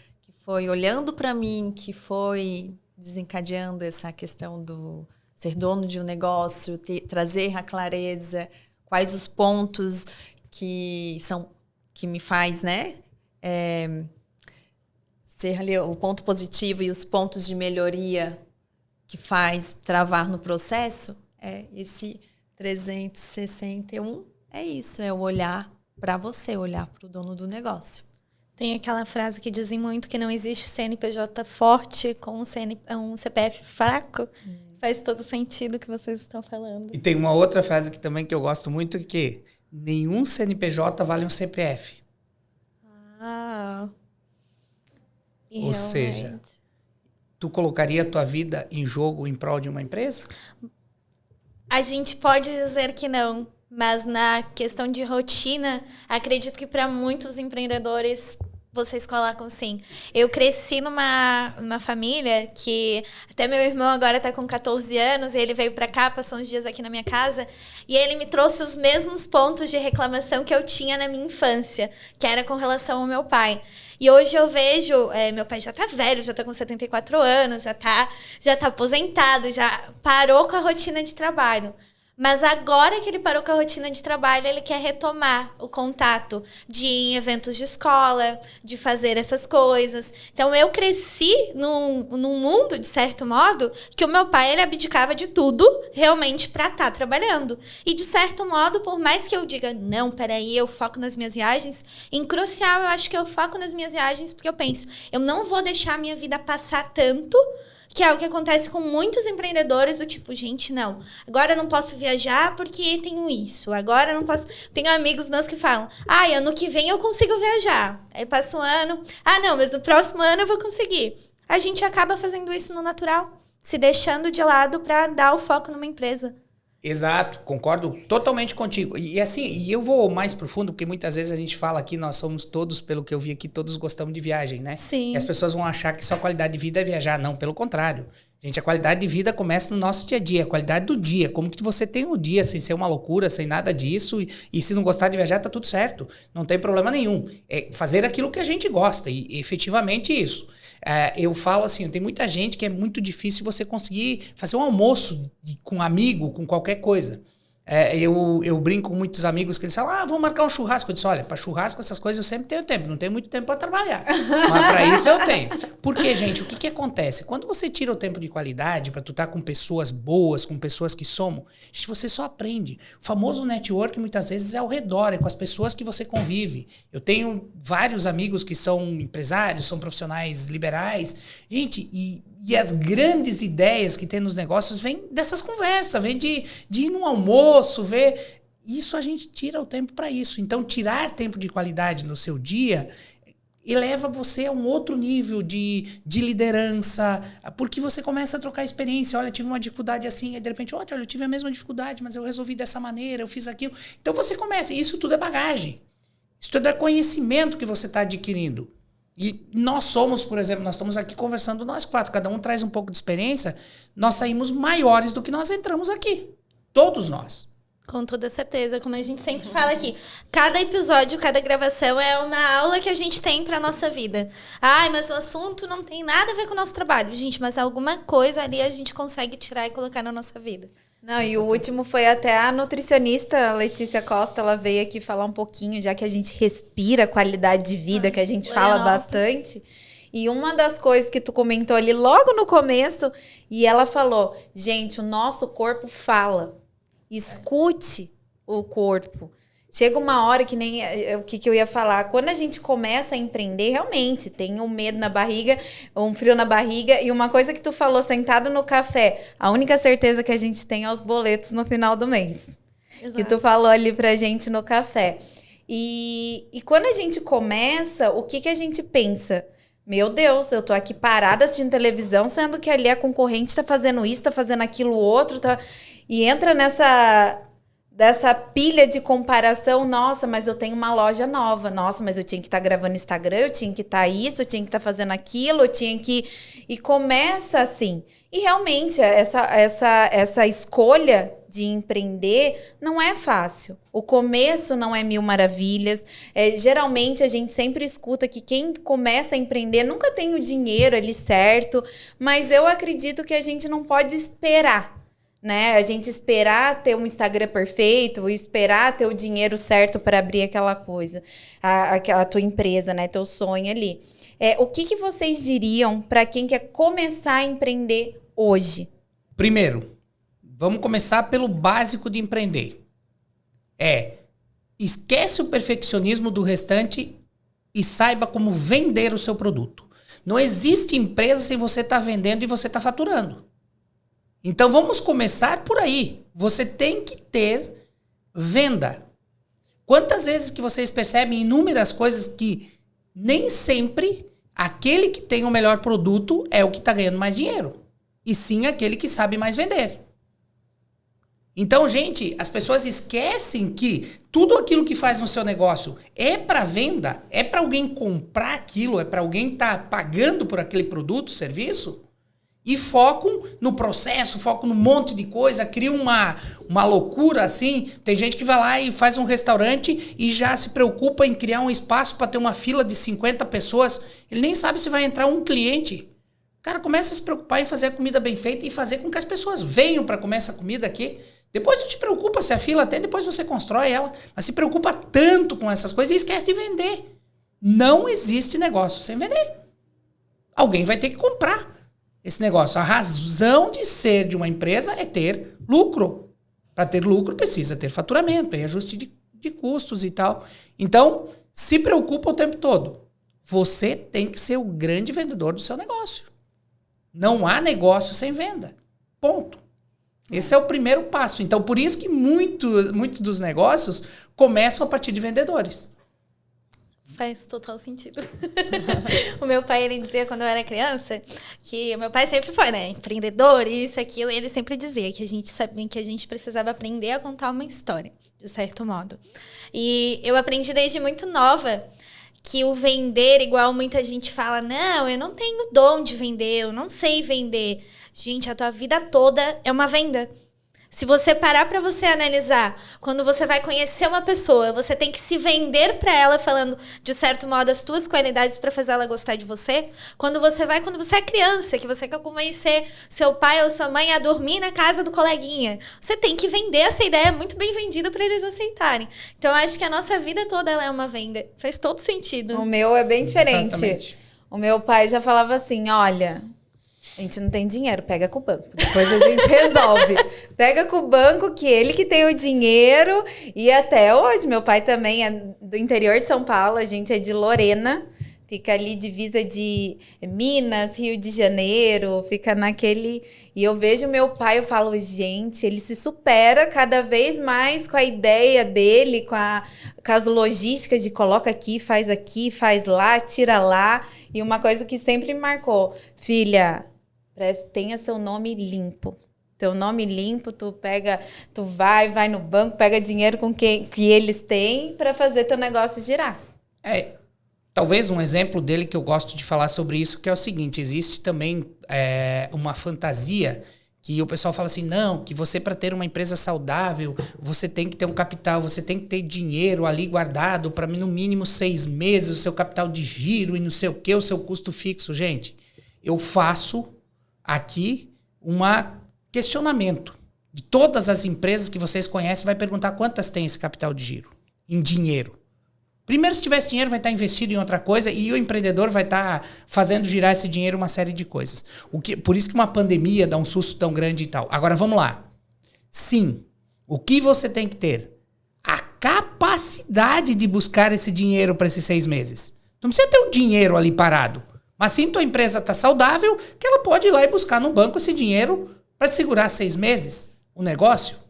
foi olhando para mim, que foi desencadeando essa questão do ser dono de um negócio, trazer a clareza, quais os pontos que me faz, né, ser ali o ponto positivo e os pontos de melhoria que faz travar no processo, esse 361 é isso, é o olhar para você, olhar para o dono do negócio. Tem aquela frase que dizem muito que não existe CNPJ forte com um CPF fraco. Faz todo sentido o que vocês estão falando. E tem uma outra frase que também que eu gosto muito, que nenhum CNPJ vale um CPF. Ou seja, tu colocaria a tua vida em jogo em prol de uma empresa? A gente pode dizer que não. Mas na questão de rotina, acredito que para muitos empreendedores vocês colocam sim. Eu cresci numa família que até meu irmão agora está com 14 anos e ele veio para cá, passou uns dias aqui na minha casa e ele me trouxe os mesmos pontos de reclamação que eu tinha na minha infância, que era com relação ao meu pai. E hoje eu vejo, meu pai já tá velho, já tá com 74 anos, já tá aposentado, já parou com a rotina de trabalho. Mas agora que ele parou com a rotina de trabalho, ele quer retomar o contato de ir em eventos de escola, de fazer essas coisas. Então, eu cresci num mundo, de certo modo, que o meu pai ele abdicava de tudo realmente para estar trabalhando. E, de certo modo, por mais que eu diga, não, peraí, eu foco nas minhas viagens, em crucial, eu acho que eu foco nas minhas viagens porque eu penso, eu não vou deixar a minha vida passar tanto Que é o que acontece com muitos empreendedores, do tipo, gente, não, agora eu não posso viajar porque tenho isso, agora eu não posso... Tenho amigos meus que falam, ano que vem eu consigo viajar. Aí passa um ano, não, mas no próximo ano eu vou conseguir. A gente acaba fazendo isso no natural, se deixando de lado para dar o foco numa empresa. Exato, concordo totalmente contigo. E assim, eu vou mais profundo, porque muitas vezes a gente fala aqui, nós somos todos, pelo que eu vi aqui, todos gostamos de viagem, né? Sim. E as pessoas vão achar que só qualidade de vida é viajar. Não, pelo contrário. Gente, a qualidade de vida começa no nosso dia a dia, a qualidade do dia. Como que você tem um dia sem ser uma loucura, sem nada disso. E se não gostar de viajar, tá tudo certo. Não tem problema nenhum. É fazer aquilo que a gente gosta. E efetivamente isso. Eu falo assim, tem muita gente que é muito difícil você conseguir fazer um almoço com um amigo, com qualquer coisa. Eu brinco com muitos amigos que eles falam, vamos marcar um churrasco. Eu disse, olha, para churrasco, essas coisas eu sempre tenho tempo. Não tenho muito tempo para trabalhar. Mas para isso eu tenho. Porque, gente, o que acontece? Quando você tira o tempo de qualidade para tu estar com pessoas boas, com pessoas que somam, você só aprende. O famoso network, muitas vezes, é ao redor, é com as pessoas que você convive. Eu tenho vários amigos que são empresários, são profissionais liberais. Gente, e as grandes ideias que tem nos negócios vêm dessas conversas, vêm de ir num almoço, ver... Isso a gente tira o tempo para isso. Então, tirar tempo de qualidade no seu dia eleva você a um outro nível de liderança, porque você começa a trocar experiência. Olha, eu tive uma dificuldade assim, e de repente, olha, eu tive a mesma dificuldade, mas eu resolvi dessa maneira, eu fiz aquilo. Então, você começa. Isso tudo é bagagem. Isso tudo é conhecimento que você está adquirindo. E nós somos, por exemplo, nós estamos aqui conversando, nós 4, cada um traz um pouco de experiência, nós saímos maiores do que nós entramos aqui. Todos nós. Com toda certeza, como a gente sempre fala aqui, cada episódio, cada gravação é uma aula que a gente tem pra nossa vida. Mas o assunto não tem nada a ver com o nosso trabalho. Gente, mas alguma coisa ali a gente consegue tirar e colocar na nossa vida. Não, e o último foi até a nutricionista Letícia Costa, ela veio aqui falar um pouquinho, já que a gente respira qualidade de vida, que a gente fala bastante. E uma das coisas que tu comentou ali logo no começo, e ela falou, gente, o nosso corpo fala, escute o corpo. Chega uma hora que nem o que eu ia falar. Quando a gente começa a empreender, realmente tem um medo na barriga, um frio na barriga. E uma coisa que tu falou, sentado no café, a única certeza que a gente tem é os boletos no final do mês. Exato. Que tu falou ali pra gente no café. E quando a gente começa, o que a gente pensa? Meu Deus, eu tô aqui parada assistindo televisão, sendo que ali a concorrente tá fazendo isso, tá fazendo aquilo outro. E entra dessa pilha de comparação, nossa, mas eu tenho uma loja nova, nossa, mas eu tinha que estar gravando Instagram, eu tinha que estar isso, eu tinha que estar fazendo aquilo, eu tinha que... E começa assim. E realmente, essa escolha de empreender não é fácil. O começo não é mil maravilhas. Geralmente, a gente sempre escuta que quem começa a empreender nunca tem o dinheiro ali certo, mas eu acredito que a gente não pode esperar. Né? A gente esperar ter um Instagram perfeito, esperar ter o dinheiro certo para abrir aquela coisa, a tua empresa, né? Teu sonho ali. O que vocês diriam para quem quer começar a empreender hoje? Primeiro, vamos começar pelo básico de empreender. Esquece o perfeccionismo do restante e saiba como vender o seu produto. Não existe empresa sem você estar vendendo e você estar faturando. Então, vamos começar por aí. Você tem que ter venda. Quantas vezes que vocês percebem inúmeras coisas que nem sempre aquele que tem o melhor produto é o que está ganhando mais dinheiro. E sim aquele que sabe mais vender. Então, gente, as pessoas esquecem que tudo aquilo que faz no seu negócio é para venda, é para alguém comprar aquilo, é para alguém estar pagando por aquele produto, serviço. E focam no processo, focam num monte de coisa, criam uma loucura assim. Tem gente que vai lá e faz um restaurante e já se preocupa em criar um espaço para ter uma fila de 50 pessoas. Ele nem sabe se vai entrar um cliente. O cara começa a se preocupar em fazer a comida bem feita e fazer com que as pessoas venham para comer essa comida aqui. Depois tu te preocupa se a fila até depois você constrói ela. Mas se preocupa tanto com essas coisas e esquece de vender. Não existe negócio sem vender. Alguém vai ter que comprar esse negócio. A razão de ser de uma empresa é ter lucro. Para ter lucro precisa ter faturamento, tem ajuste de custos e tal. Então, se preocupa o tempo todo. Você tem que ser o grande vendedor do seu negócio. Não há negócio sem venda. Ponto. Esse é o primeiro passo. Então, por isso que muito dos negócios começam a partir de vendedores. Faz total sentido. O meu pai, ele dizia quando eu era criança, que o meu pai sempre foi, né, empreendedor, isso, aquilo, e ele sempre dizia que a gente sabia que a gente precisava aprender a contar uma história, de certo modo. E eu aprendi desde muito nova que o vender, igual muita gente fala, não, eu não tenho dom de vender, eu não sei vender. Gente, a tua vida toda é uma venda. Se você parar para você analisar, quando você vai conhecer uma pessoa, você tem que se vender para ela falando, de certo modo, as tuas qualidades para fazer ela gostar de você. Quando você é criança, que você quer convencer seu pai ou sua mãe a dormir na casa do coleguinha, você tem que vender essa ideia muito bem vendida para eles aceitarem. Então, eu acho que a nossa vida toda ela é uma venda. Faz todo sentido. O meu é bem diferente. Exatamente. O meu pai já falava assim, olha... A gente não tem dinheiro, pega com o banco. Depois a gente resolve. Pega com o banco, que ele que tem o dinheiro. E até hoje, meu pai também é do interior de São Paulo. A gente é de Lorena. Fica ali divisa de Minas, Rio de Janeiro. Fica naquele... E eu vejo meu pai, eu falo, gente, ele se supera cada vez mais com a ideia dele, com as logísticas de coloca aqui, faz lá, tira lá. E uma coisa que sempre me marcou. Filha... tenha seu nome limpo. Teu nome limpo, tu vai no banco, pega dinheiro com que eles têm para fazer teu negócio girar. Talvez um exemplo dele que eu gosto de falar sobre isso, que é o seguinte, existe também uma fantasia que o pessoal fala assim, não, que você para ter uma empresa saudável, você tem que ter um capital, você tem que ter dinheiro ali guardado para no mínimo 6 meses, o seu capital de giro e não sei o que, o seu custo fixo. Gente, eu faço aqui um questionamento de todas as empresas que vocês conhecem, vai perguntar quantas tem esse capital de giro em dinheiro. Primeiro, se tivesse dinheiro, vai estar investido em outra coisa e o empreendedor vai estar fazendo girar esse dinheiro uma série de coisas. Por isso que uma pandemia dá um susto tão grande e tal. Agora, vamos lá. Sim, o que você tem que ter? A capacidade de buscar esse dinheiro para esses 6 meses. Não precisa ter o dinheiro ali parado. Mas sim, tua empresa está saudável, que ela pode ir lá e buscar no banco esse dinheiro para segurar 6 meses o negócio.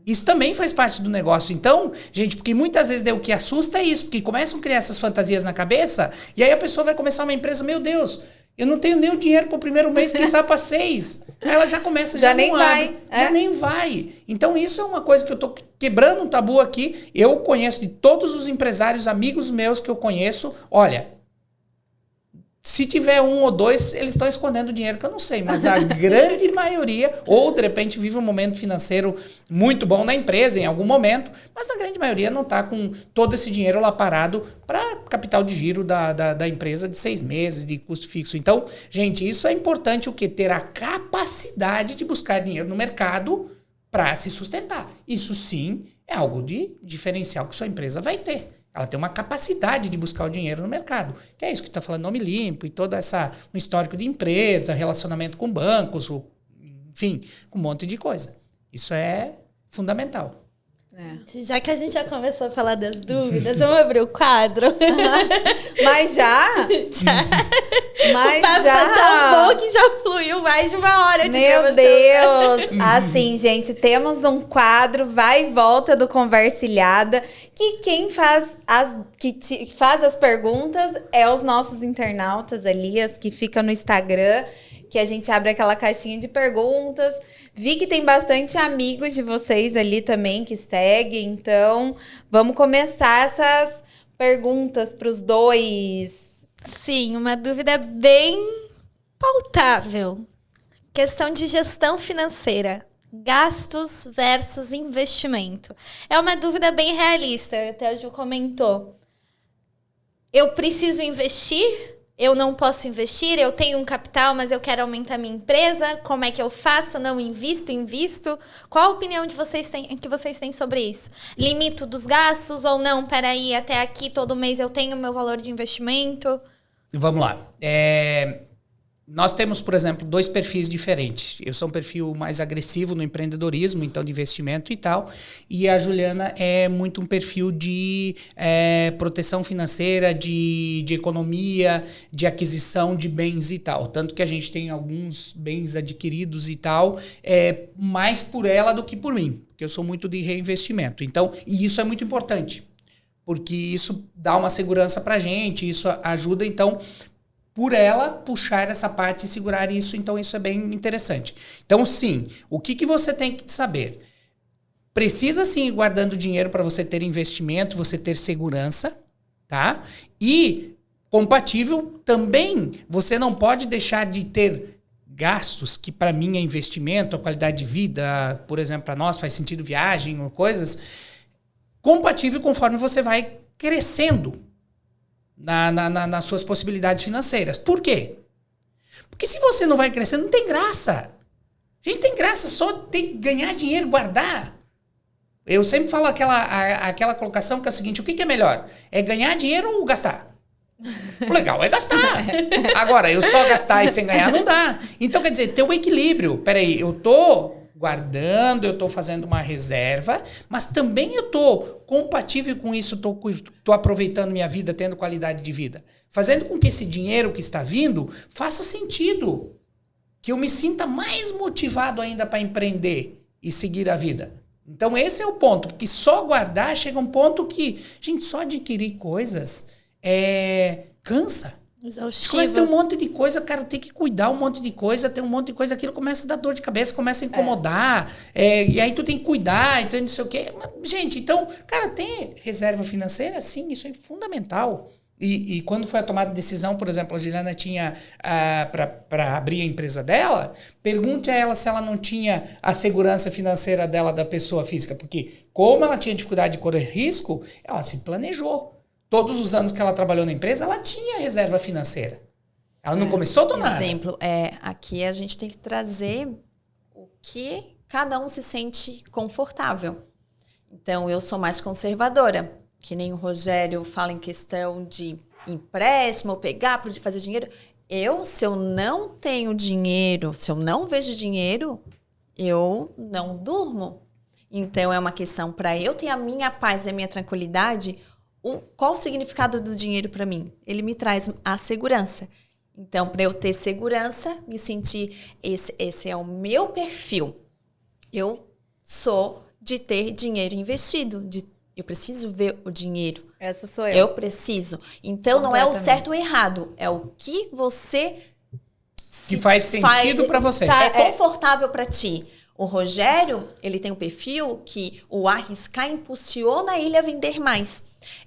Isso também faz parte do negócio. Então, gente, porque muitas vezes o que assusta é isso, porque começam a criar essas fantasias na cabeça, e aí a pessoa vai começar uma empresa, meu Deus, eu não tenho nem o dinheiro para o primeiro mês, que está para 6. Aí ela já começa, já nem vai. Já nem vai. Então, isso é uma coisa que eu estou quebrando um tabu aqui. Eu conheço de todos os empresários, amigos meus que eu conheço, olha... Se tiver 1 ou 2, eles estão escondendo dinheiro, que eu não sei. Mas a grande maioria, ou de repente vive um momento financeiro muito bom na empresa, em algum momento, mas a grande maioria não está com todo esse dinheiro lá parado para capital de giro da empresa de 6 meses, de custo fixo. Então, gente, isso é importante o quê? Ter a capacidade de buscar dinheiro no mercado para se sustentar. Isso sim é algo de diferencial que sua empresa vai ter. Ela tem uma capacidade de buscar o dinheiro no mercado. Que é isso que está falando, nome limpo e todo um histórico de empresa, relacionamento com bancos, enfim, um monte de coisa. Isso é fundamental. Já que a gente já começou a falar das dúvidas, vamos abrir o quadro? Mas já? Mas o papo tá tão bom que já fluiu mais de 1 hora de Meu Deus! Assim, gente, temos um quadro vai e volta do Conversilhada, que quem faz as perguntas é os nossos internautas ali, as que ficam no Instagram, que a gente abre aquela caixinha de perguntas. Vi que tem bastante amigos de vocês ali também que seguem, então vamos começar essas perguntas para os dois. Sim, uma dúvida bem pautável. Questão de gestão financeira. Gastos versus investimento. É uma dúvida bem realista, até a Ju comentou. Eu preciso investir? Eu não posso investir? Eu tenho um capital, mas eu quero aumentar minha empresa? Como é que eu faço? Não invisto? Invisto? Qual a opinião que vocês têm sobre isso? Limito dos gastos ou não? Peraí, até aqui todo mês eu tenho meu valor de investimento? Vamos lá. nós temos, por exemplo, 2 perfis diferentes. Eu sou um perfil mais agressivo no empreendedorismo, então de investimento e tal. E a Juliana é muito um perfil de proteção financeira, de economia, de aquisição de bens e tal. Tanto que a gente tem alguns bens adquiridos e tal, mais por ela do que por mim. Porque eu sou muito de reinvestimento. Então, e isso é muito importante. Porque isso dá uma segurança pra gente, isso ajuda, então... por ela puxar essa parte e segurar isso, então isso é bem interessante. Então, sim, o que você tem que saber? Precisa, sim, ir guardando dinheiro para você ter investimento, você ter segurança, tá? E, compatível, também, você não pode deixar de ter gastos, que para mim é investimento, a qualidade de vida, por exemplo, para nós faz sentido viagem ou coisas, compatível conforme você vai crescendo nas suas possibilidades financeiras. Por quê? Porque se você não vai crescendo, não tem graça. A gente tem graça só de ganhar dinheiro, guardar. Eu sempre falo aquela colocação que é o seguinte, o que é melhor? É ganhar dinheiro ou gastar? O legal é gastar. Agora, eu só gastar e sem ganhar não dá. Então, quer dizer, ter um equilíbrio. Peraí, eu tô guardando, eu estou fazendo uma reserva, mas também eu estou compatível com isso, estou aproveitando minha vida, tendo qualidade de vida. Fazendo com que esse dinheiro que está vindo faça sentido. Que eu me sinta mais motivado ainda para empreender e seguir a vida. Então esse é o ponto, porque só guardar chega um ponto que, gente, só adquirir coisas cansa. Exaustivo. Começa a ter um monte de coisa, cara, tem que cuidar um monte de coisa, tem um monte de coisa, aquilo começa a dar dor de cabeça, começa a incomodar, e aí tu tem que cuidar, então não sei o quê. Mas, gente, então, cara, ter reserva financeira, sim, isso é fundamental. E quando foi a tomada de decisão, por exemplo, a Juliana tinha para abrir a empresa dela, pergunte a ela se ela não tinha a segurança financeira dela da pessoa física, porque como ela tinha dificuldade de correr risco, ela se planejou. Todos os anos que ela trabalhou na empresa, ela tinha reserva financeira. Ela não começou do nada. Exemplo, aqui a gente tem que trazer o que cada um se sente confortável. Então, eu sou mais conservadora, que nem o Rogério fala em questão de empréstimo, pegar para fazer dinheiro. Se eu não tenho dinheiro, se eu não vejo dinheiro, eu não durmo. Então, é uma questão para eu ter a minha paz e a minha tranquilidade. Qual o significado do dinheiro para mim? Ele me traz a segurança. Então, para eu ter segurança, me sentir... Esse é o meu perfil. Eu sou de ter dinheiro investido. Eu preciso ver o dinheiro. Essa sou eu. Eu preciso. Então, não é o certo ou errado. É o que você... Que faz sentido para você. É confortável para ti. O Rogério, ele tem um perfil que o arriscar impulsiona ele a vender mais.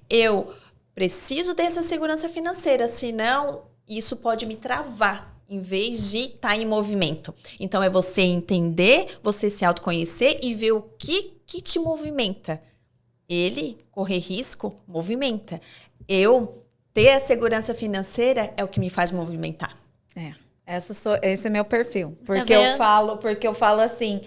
Eu preciso dessa segurança financeira, senão isso pode me travar, em vez de estar em movimento. Então, é você entender, você se autoconhecer e ver o que te movimenta. Ele, correr risco, movimenta. Eu ter a segurança financeira é o que me faz movimentar. Esse é meu perfil. Porque eu falo assim,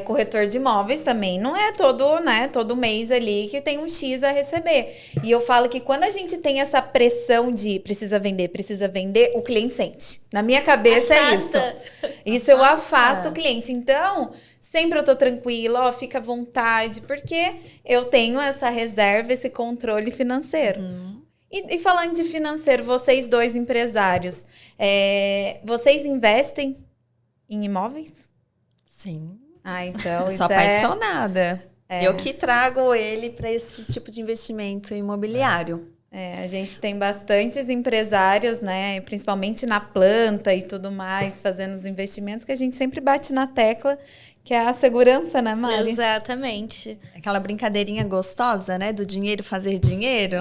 corretor de imóveis também não é todo mês ali que tem um X a receber. E eu falo que quando a gente tem essa pressão de precisa vender, o cliente sente. Na minha cabeça Afasta. É isso. Isso eu afasto o cliente. Então, sempre eu tô tranquila, fica à vontade, porque eu tenho essa reserva, esse controle financeiro. E falando de financeiro, vocês dois empresários, vocês investem em imóveis? Sim. Então eu sou apaixonada. Eu que trago ele para esse tipo de investimento imobiliário. A gente tem bastantes empresários, né? Principalmente na planta e tudo mais, fazendo os investimentos, que a gente sempre bate na tecla, que é a segurança, né, Mari? Exatamente. Aquela brincadeirinha gostosa, né? Do dinheiro fazer dinheiro.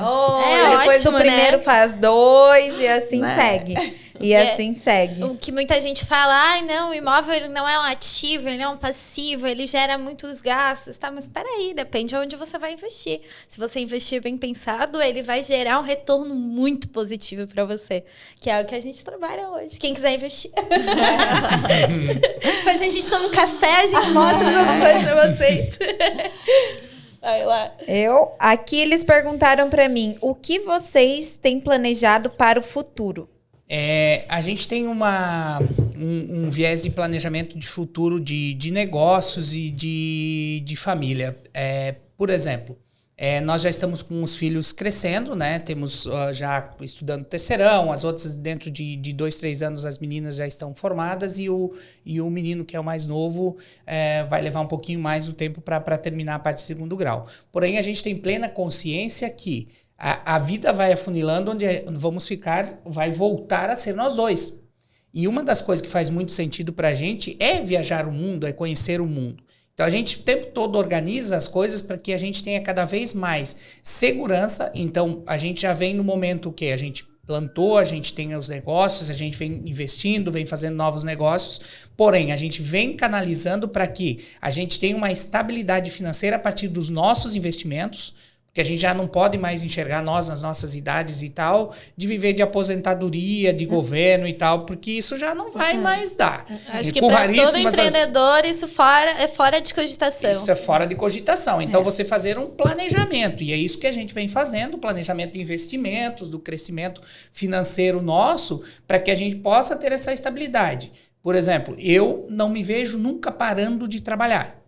Depois ótimo, o primeiro né? faz 2 e assim segue. E assim segue. O que muita gente fala, não, o imóvel ele não é um ativo, ele é um passivo, ele gera muitos gastos, tá? Mas peraí, depende de onde você vai investir. Se você investir bem pensado, ele vai gerar um retorno muito positivo para você, que é o que a gente trabalha hoje. Quem quiser investir. Depois a gente toma um café, a gente mostra as opções para vocês. Vai lá. Aqui eles perguntaram para mim, o que vocês têm planejado para o futuro? A gente tem um viés de planejamento de futuro de negócios e de família. Por exemplo, nós já estamos com os filhos crescendo, né? Temos já estudando terceirão, as outras dentro de 2, 3 anos as meninas já estão formadas e o menino, que é o mais novo, vai levar um pouquinho mais o tempo para terminar a parte de segundo grau. Porém, a gente tem plena consciência que a vida vai afunilando, onde vai voltar a ser nós dois. E uma das coisas que faz muito sentido para a gente é viajar o mundo, é conhecer o mundo. Então, a gente o tempo todo organiza as coisas para que a gente tenha cada vez mais segurança. Então, a gente já vem no momento que a gente plantou, a gente tem os negócios, a gente vem investindo, vem fazendo novos negócios. Porém, a gente vem canalizando para que a gente tenha uma estabilidade financeira a partir dos nossos investimentos, porque a gente já não pode mais enxergar nós, nas nossas idades e tal, de viver de aposentadoria, de governo e tal, porque isso já não vai mais dar. Acho que para todo empreendedor isso é fora de cogitação. Isso é fora de cogitação. Então, você fazer um planejamento, e é isso que a gente vem fazendo, o planejamento de investimentos, do crescimento financeiro nosso, para que a gente possa ter essa estabilidade. Por exemplo, eu não me vejo nunca parando de trabalhar.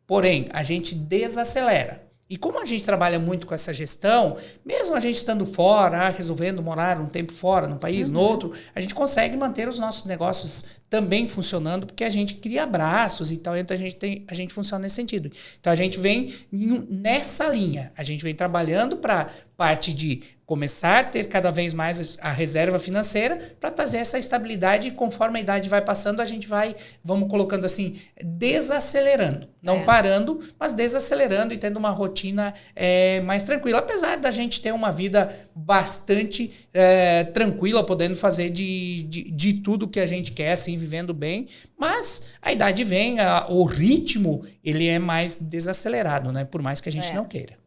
Porém, a gente desacelera. E como a gente trabalha muito com essa gestão, mesmo a gente estando fora, resolvendo morar um tempo fora, num país, no outro, a gente consegue manter os nossos negócios também funcionando, porque a gente cria braços e tal, então a gente funciona nesse sentido. Então a gente vem nessa linha, a gente vem trabalhando para parte de começar a ter cada vez mais a reserva financeira para trazer essa estabilidade, e conforme a idade vai passando, a gente vamos colocando assim, desacelerando. Não parando, mas desacelerando e tendo uma rotina mais tranquila. Apesar da gente ter uma vida bastante tranquila, podendo fazer de tudo que a gente quer, assim, vivendo bem. Mas a idade vem, o ritmo ele é mais desacelerado, né? Por mais que a gente não queira.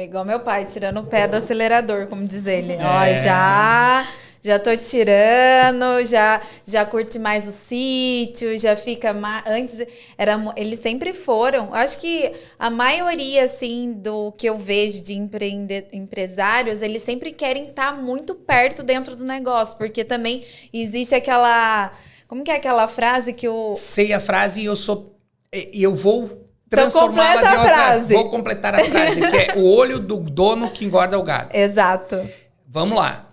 Igual meu pai, tirando o pé do acelerador, como diz ele. Ó, já tô tirando, já curte mais o sítio, já fica mais... Antes, eles sempre foram... Acho que a maioria, assim, do que eu vejo de empresários, eles sempre querem estar muito perto dentro do negócio, porque também existe aquela... Como que é aquela frase que o... Sei a frase e eu vou... transformá-la de outra... Vou completar a frase, que é o olho do dono que engorda o gado. Exato. Vamos lá.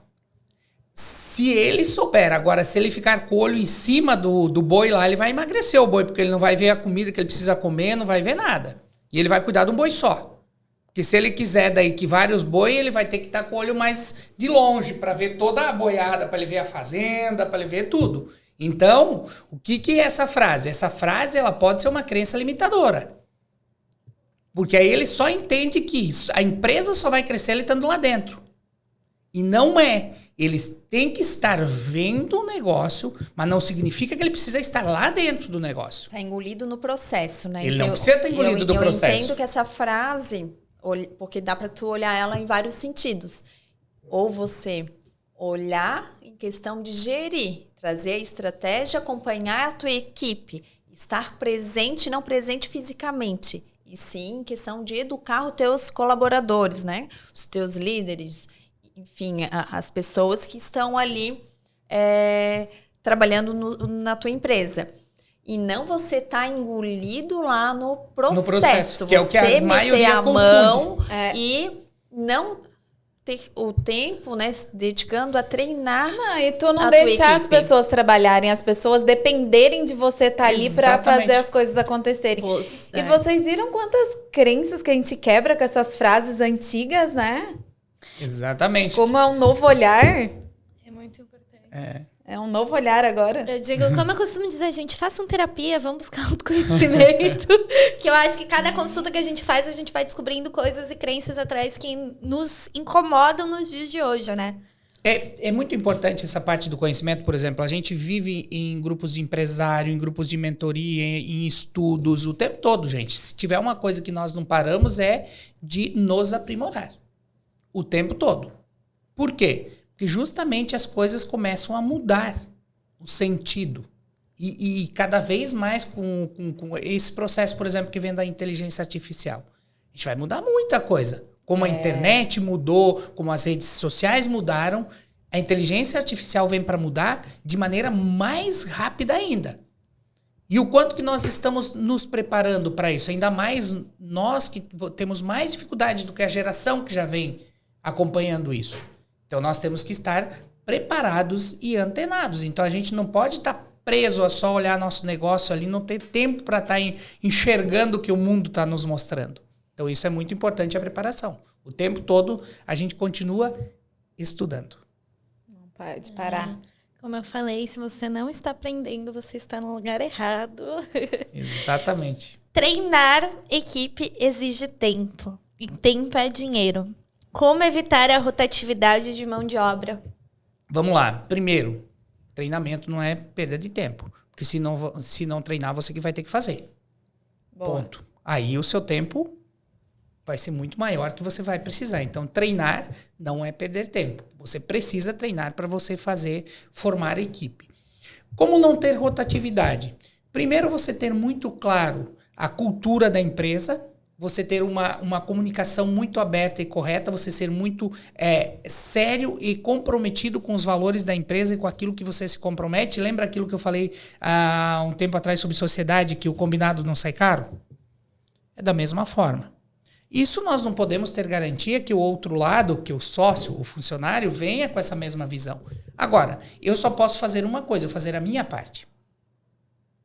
Se ele souber, agora, se ele ficar com o olho em cima do boi lá, ele vai emagrecer o boi, porque ele não vai ver a comida que ele precisa comer, não vai ver nada. E ele vai cuidar de um boi só. Porque se ele quiser daí que vários boi, ele vai ter que estar com o olho mais de longe, para ver toda a boiada, para ele ver a fazenda, para ele ver tudo. Então, o que é essa frase? Essa frase, ela pode ser uma crença limitadora. Porque aí ele só entende que a empresa só vai crescer ele estando lá dentro. E não é. Eles têm que estar vendo o negócio, mas não significa que ele precisa estar lá dentro do negócio. Está engolido no processo, né? Ele não precisa estar engolido do processo. Eu entendo que essa frase, porque dá para tu olhar ela em vários sentidos. Ou você olhar em questão de gerir, trazer a estratégia, acompanhar a tua equipe, estar presente, não presente fisicamente, e sim em questão de educar os teus colaboradores, né? Os teus líderes, enfim, as pessoas que estão ali trabalhando na tua empresa. E não você tá engolido lá no processo. Que é o que a maioria confunde. Mão e não ter o tempo, né, se dedicando a treinar. Não, e tu não deixar as pessoas trabalharem, as pessoas dependerem de você estar ali para fazer as coisas acontecerem. E vocês viram quantas crenças que a gente quebra com essas frases antigas, né? Exatamente. Como é um novo olhar. É muito importante. É um novo olhar agora. Eu digo, como eu costumo dizer, gente, façam terapia, vamos buscar autoconhecimento. Que eu acho que cada consulta que a gente faz, a gente vai descobrindo coisas e crenças atrás que nos incomodam nos dias de hoje, né? É muito importante essa parte do conhecimento. Por exemplo, a gente vive em grupos de empresário, em grupos de mentoria, em estudos, o tempo todo, gente. Se tiver uma coisa que nós não paramos é de nos aprimorar. O tempo todo. Por quê? Porque justamente as coisas começam a mudar o sentido. E cada vez mais com esse processo, por exemplo, que vem da inteligência artificial. A gente vai mudar muita coisa. Como a internet mudou, como as redes sociais mudaram, A inteligência artificial vem para mudar de maneira mais rápida ainda. E o quanto que nós estamos nos preparando para isso? Ainda mais nós que temos mais dificuldade do que a geração que já vem acompanhando isso. Então, nós temos que estar preparados e antenados. Então, a gente não pode estar preso a só olhar nosso negócio ali, não ter tempo para estar enxergando o que o mundo está nos mostrando. Então, isso é muito importante, a preparação. O tempo todo, a gente continua estudando. Não pode parar. Como eu falei, se você não está aprendendo, você está no lugar errado. Exatamente. Treinar equipe exige tempo. E tempo é dinheiro. Como evitar a rotatividade de mão de obra? Vamos lá. Primeiro, treinamento não é perda de tempo. Porque se não treinar, você que vai ter que fazer. Boa. Ponto. Aí o seu tempo vai ser muito maior que você vai precisar. Então, treinar não é perder tempo. Você precisa treinar para você formar a equipe. Como não ter rotatividade? Primeiro, você ter muito claro a cultura da empresa, você ter uma comunicação muito aberta e correta, você ser muito sério e comprometido com os valores da empresa e com aquilo que você se compromete. Lembra aquilo que eu falei há um tempo atrás sobre sociedade, que o combinado não sai caro? É da mesma forma. Isso nós não podemos ter garantia que o outro lado, que o sócio, o funcionário, venha com essa mesma visão. Agora, eu só posso fazer uma coisa, fazer a minha parte.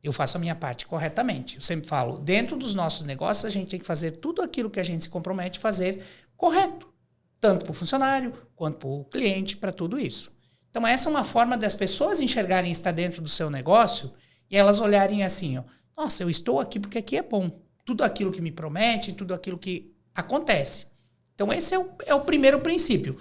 Eu faço a minha parte corretamente. Eu sempre falo, dentro dos nossos negócios, a gente tem que fazer tudo aquilo que a gente se compromete a fazer correto. Tanto para o funcionário, quanto para o cliente, para tudo isso. Então, essa é uma forma das pessoas enxergarem estar dentro do seu negócio e elas olharem assim, ó, nossa, eu estou aqui porque aqui é bom. Tudo aquilo que me promete, tudo aquilo que acontece. Então, esse é o primeiro princípio.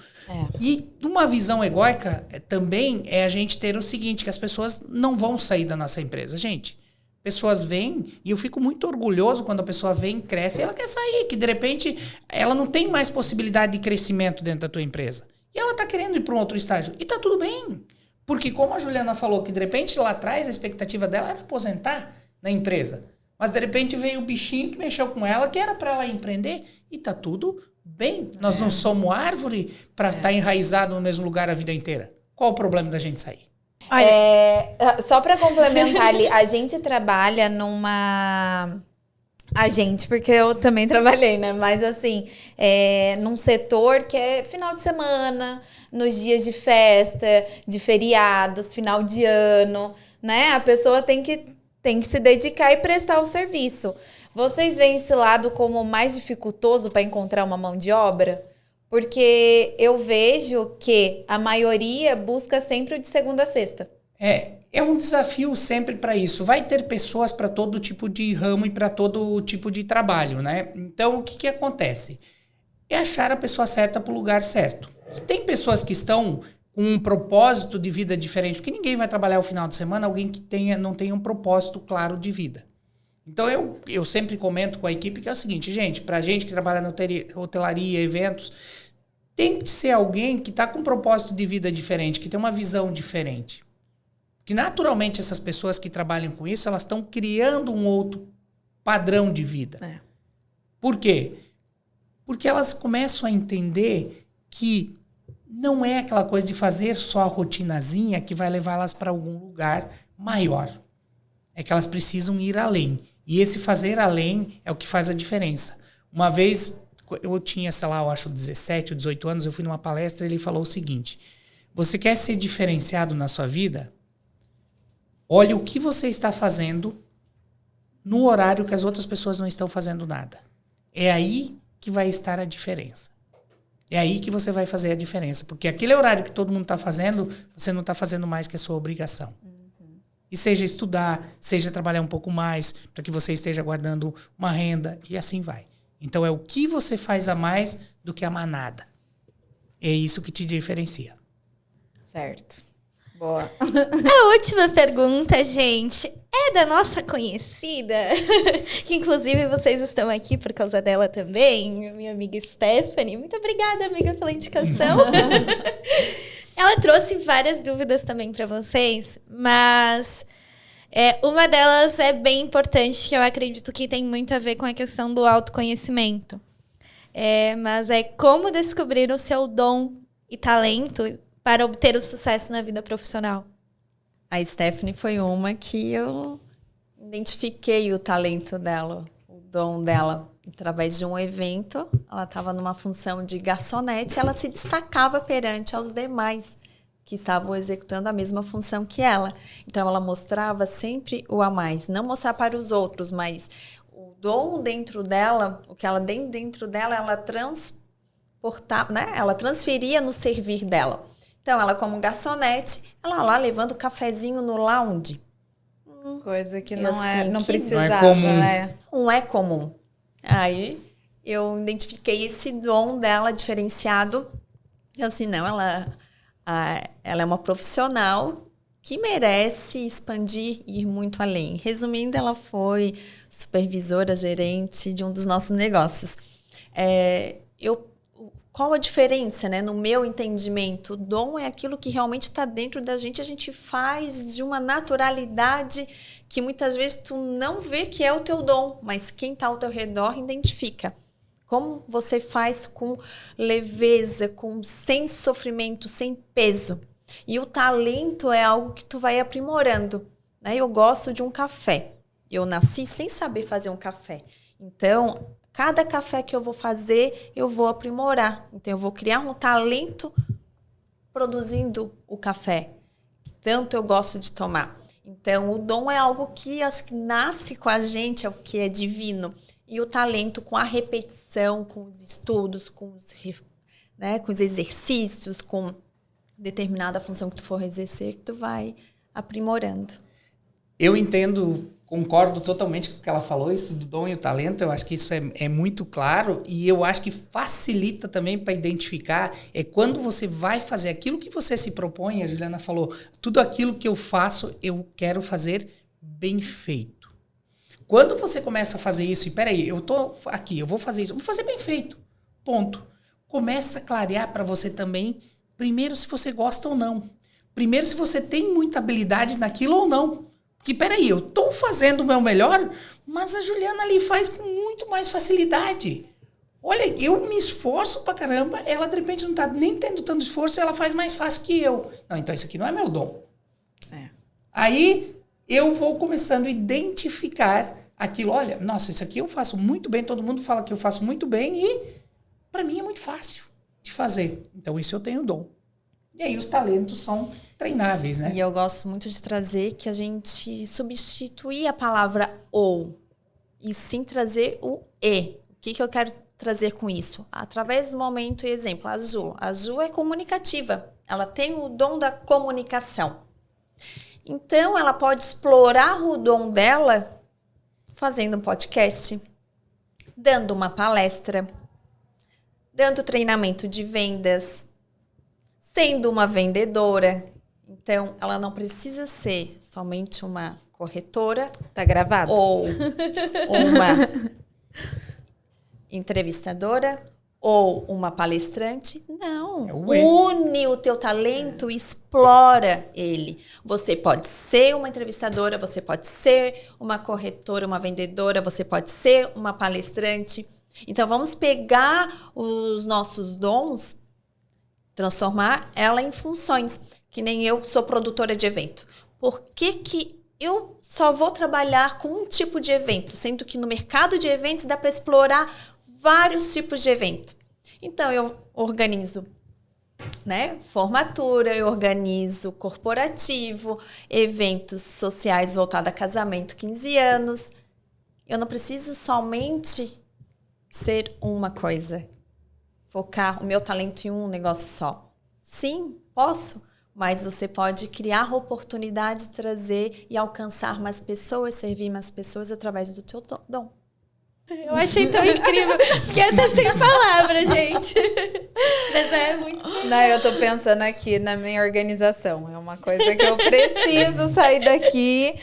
E uma visão egóica também é a gente ter o seguinte, que as pessoas não vão sair da nossa empresa. Gente, pessoas vêm, e eu fico muito orgulhoso quando a pessoa vem, cresce, e ela quer sair, que de repente ela não tem mais possibilidade de crescimento dentro da tua empresa. E ela está querendo ir para um outro estágio. E está tudo bem. Porque como a Juliana falou, que de repente lá atrás a expectativa dela era aposentar na empresa. Mas de repente veio o bichinho que mexeu com ela, que era para ela empreender, e está tudo bem. Nós não somos árvore para estar enraizado no mesmo lugar a vida inteira. Qual o problema da gente sair? Só para complementar ali, a gente trabalha numa... A gente, porque eu também trabalhei, né? Mas assim, num setor que é final de semana, nos dias de festa, de feriados, final de ano, né? A pessoa tem que se dedicar e prestar o serviço. Vocês veem esse lado como mais dificultoso para encontrar uma mão de obra? Porque eu vejo que a maioria busca sempre o de segunda a sexta. É um desafio sempre para isso. Vai ter pessoas para todo tipo de ramo e para todo tipo de trabalho, né? Então, o que acontece? É achar a pessoa certa para o lugar certo. Tem pessoas que estão com um propósito de vida diferente, porque ninguém vai trabalhar o final de semana alguém que não tenha um propósito claro de vida. Então, eu sempre comento com a equipe que é o seguinte, gente, para a gente que trabalha na hotelaria, eventos, tem que ser alguém que está com um propósito de vida diferente, que tem uma visão diferente. Que naturalmente essas pessoas que trabalham com isso, elas estão criando um outro padrão de vida. Por quê? Porque elas começam a entender que não é aquela coisa de fazer só a rotinazinha que vai levar elas para algum lugar maior. É que elas precisam ir além. E esse fazer além é o que faz a diferença. Uma vez, eu tinha, sei lá, eu acho 17 ou 18 anos, eu fui numa palestra e ele falou o seguinte, você quer ser diferenciado na sua vida? Olhe o que você está fazendo no horário que as outras pessoas não estão fazendo nada. É aí que vai estar a diferença. É aí que você vai fazer a diferença. Porque aquele horário que todo mundo está fazendo, você não está fazendo mais que a sua obrigação. E seja estudar, seja trabalhar um pouco mais, para que você esteja guardando uma renda, e assim vai. Então é o que você faz a mais do que a manada. É isso que te diferencia. Certo. Boa. A última pergunta, gente, é da nossa conhecida, que inclusive vocês estão aqui por causa dela também, minha amiga Stephanie. Muito obrigada, amiga, pela indicação. Ela trouxe várias dúvidas também para vocês, mas uma delas é bem importante, que eu acredito que tem muito a ver com a questão do autoconhecimento. Mas é como descobrir o seu dom e talento para obter o sucesso na vida profissional? A Stephanie foi uma que eu identifiquei o talento dela, o dom dela. Através de um evento, ela estava numa função de garçonete, ela se destacava perante aos demais que estavam executando a mesma função que ela. Então, ela mostrava sempre o a mais. Não mostrar para os outros, mas o dom dentro dela, o que ela tem dentro dela, ela transportava, né? Ela transferia no servir dela. Então, ela como garçonete, ela lá levando cafezinho no lounge. Coisa que assim, não que precisava, não é comum. né? Não é comum. Aí, eu identifiquei esse dom dela diferenciado. E assim, não, ela é uma profissional que merece expandir e ir muito além. Resumindo, ela foi supervisora, gerente de um dos nossos negócios. Qual a diferença, né? No meu entendimento, o dom é aquilo que realmente está dentro da gente, a gente faz de uma naturalidade que muitas vezes tu não vê que é o teu dom, mas quem está ao teu redor identifica. Como você faz com leveza, sem sofrimento, sem peso. E o talento é algo que tu vai aprimorando. Né? Eu gosto de um café. Eu nasci sem saber fazer um café. Então, cada café que eu vou fazer, eu vou aprimorar. Então, eu vou criar um talento produzindo o café. Tanto eu gosto de tomar. Então, o dom é algo que acho que nasce com a gente, é o que é divino. E o talento com a repetição, com os estudos, com os exercícios, com determinada função que tu for exercer, que tu vai aprimorando. Eu entendo, concordo totalmente com o que ela falou, isso do dom e o talento, eu acho que isso é muito claro e eu acho que facilita também para identificar, quando você vai fazer aquilo que você se propõe, a Juliana falou, tudo aquilo que eu faço, eu quero fazer bem feito. Quando você começa a fazer isso, e peraí, eu tô aqui, eu vou fazer isso, eu vou fazer bem feito, ponto. Começa a clarear para você também, primeiro se você gosta ou não. Primeiro se você tem muita habilidade naquilo ou não. Porque peraí, eu tô fazendo o meu melhor, mas a Juliana ali faz com muito mais facilidade. Olha, eu me esforço pra caramba, ela de repente não tá nem tendo tanto esforço, ela faz mais fácil que eu. Não, então isso aqui não é meu dom. Aí eu vou começando a identificar aquilo. Olha, nossa, isso aqui eu faço muito bem, todo mundo fala que eu faço muito bem e para mim é muito fácil de fazer. Então isso eu tenho dom. E aí os talentos são treináveis, né? E eu gosto muito de trazer que a gente substituir a palavra ou e sim trazer o e. O que eu quero trazer com isso? Através do momento e exemplo, a Ju. A Ju é comunicativa. Ela tem o dom da comunicação. Então, ela pode explorar o dom dela fazendo um podcast, dando uma palestra, dando treinamento de vendas, sendo uma vendedora. Então, ela não precisa ser somente uma corretora. Tá gravado? Ou uma entrevistadora. Ou uma palestrante. Não. Une o teu talento e explora ele. Você pode ser uma entrevistadora, você pode ser uma corretora, uma vendedora, você pode ser uma palestrante. Então, vamos pegar os nossos dons, transformar ela em funções. Que nem eu sou produtora de evento. Por que eu só vou trabalhar com um tipo de evento? Sendo que no mercado de eventos dá para explorar vários tipos de evento. Então, eu organizo, né, formatura, eu organizo corporativo, eventos sociais voltados a casamento, 15 anos. Eu não preciso somente ser uma coisa, focar o meu talento em um negócio só. Sim, posso, mas você pode criar oportunidades, trazer e alcançar mais pessoas, servir mais pessoas através do teu dom. Eu achei tão incrível. Fiquei até sem palavras, gente. Mas é muito... Não, eu tô pensando aqui na minha organização. É uma coisa que eu preciso sair daqui.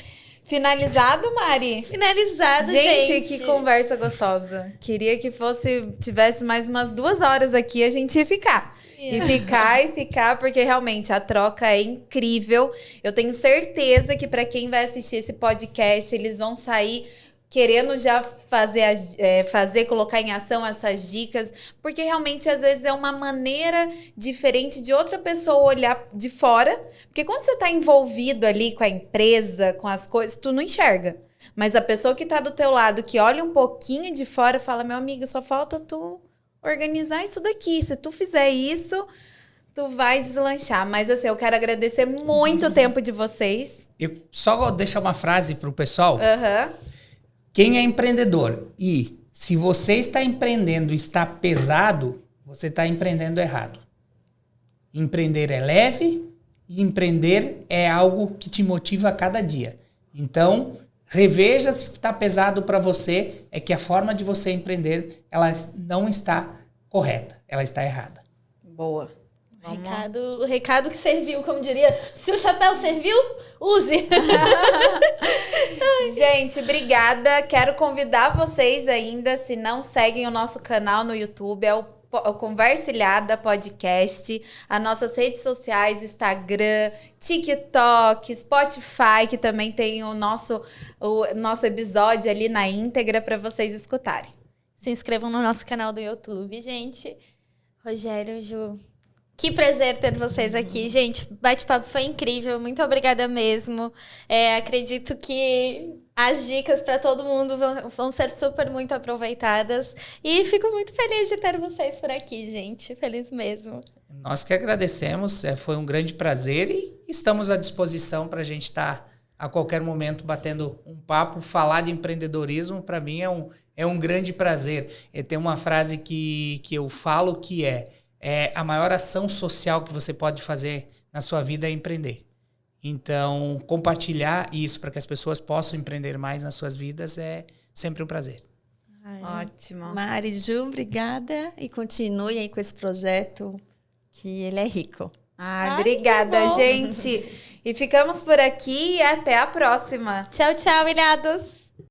Finalizado, Mari? Finalizado, gente. Gente, que conversa gostosa. Queria que tivesse mais umas 2 horas aqui, a gente ia ficar. E ficar, porque realmente a troca é incrível. Eu tenho certeza que para quem vai assistir esse podcast, eles vão sair querendo já colocar em ação essas dicas, porque realmente às vezes é uma maneira diferente de outra pessoa olhar de fora, porque quando você tá envolvido ali com a empresa, com as coisas, tu não enxerga. Mas a pessoa que tá do teu lado, que olha um pouquinho de fora, fala, meu amigo, só falta tu organizar isso daqui. Se tu fizer isso, tu vai deslanchar. Mas assim, eu quero agradecer muito o tempo de vocês. Eu só vou deixar uma frase pro pessoal. Aham. Quem é empreendedor e se você está empreendendo e está pesado, você está empreendendo errado. Empreender é leve e empreender é algo que te motiva a cada dia. Então, reveja se está pesado para você, é que a forma de você empreender, ela não está correta, ela está errada. Boa. O recado que serviu, como diria, se o chapéu serviu, use. Gente, obrigada. Quero convidar vocês ainda, se não seguem o nosso canal no YouTube, é o Conversilhada Podcast, as nossas redes sociais, Instagram, TikTok, Spotify, que também tem o nosso episódio ali na íntegra para vocês escutarem. Se inscrevam no nosso canal do YouTube, gente. Rogério, Ju, que prazer ter vocês aqui, gente. Bate-papo foi incrível, muito obrigada mesmo. Acredito que as dicas para todo mundo vão ser muito aproveitadas. E fico muito feliz de ter vocês por aqui, gente. Feliz mesmo. Nós que agradecemos, foi um grande prazer e estamos à disposição para a gente estar a qualquer momento batendo um papo. Falar de empreendedorismo, para mim, é um grande prazer. Tem uma frase que eu falo que a maior ação social que você pode fazer na sua vida é empreender. Então, compartilhar isso para que as pessoas possam empreender mais nas suas vidas é sempre um prazer. Ótimo. Mari, Ju, obrigada. E continue aí com esse projeto, que ele é rico. Obrigada, gente. E ficamos por aqui e até a próxima. Tchau, tchau, irados.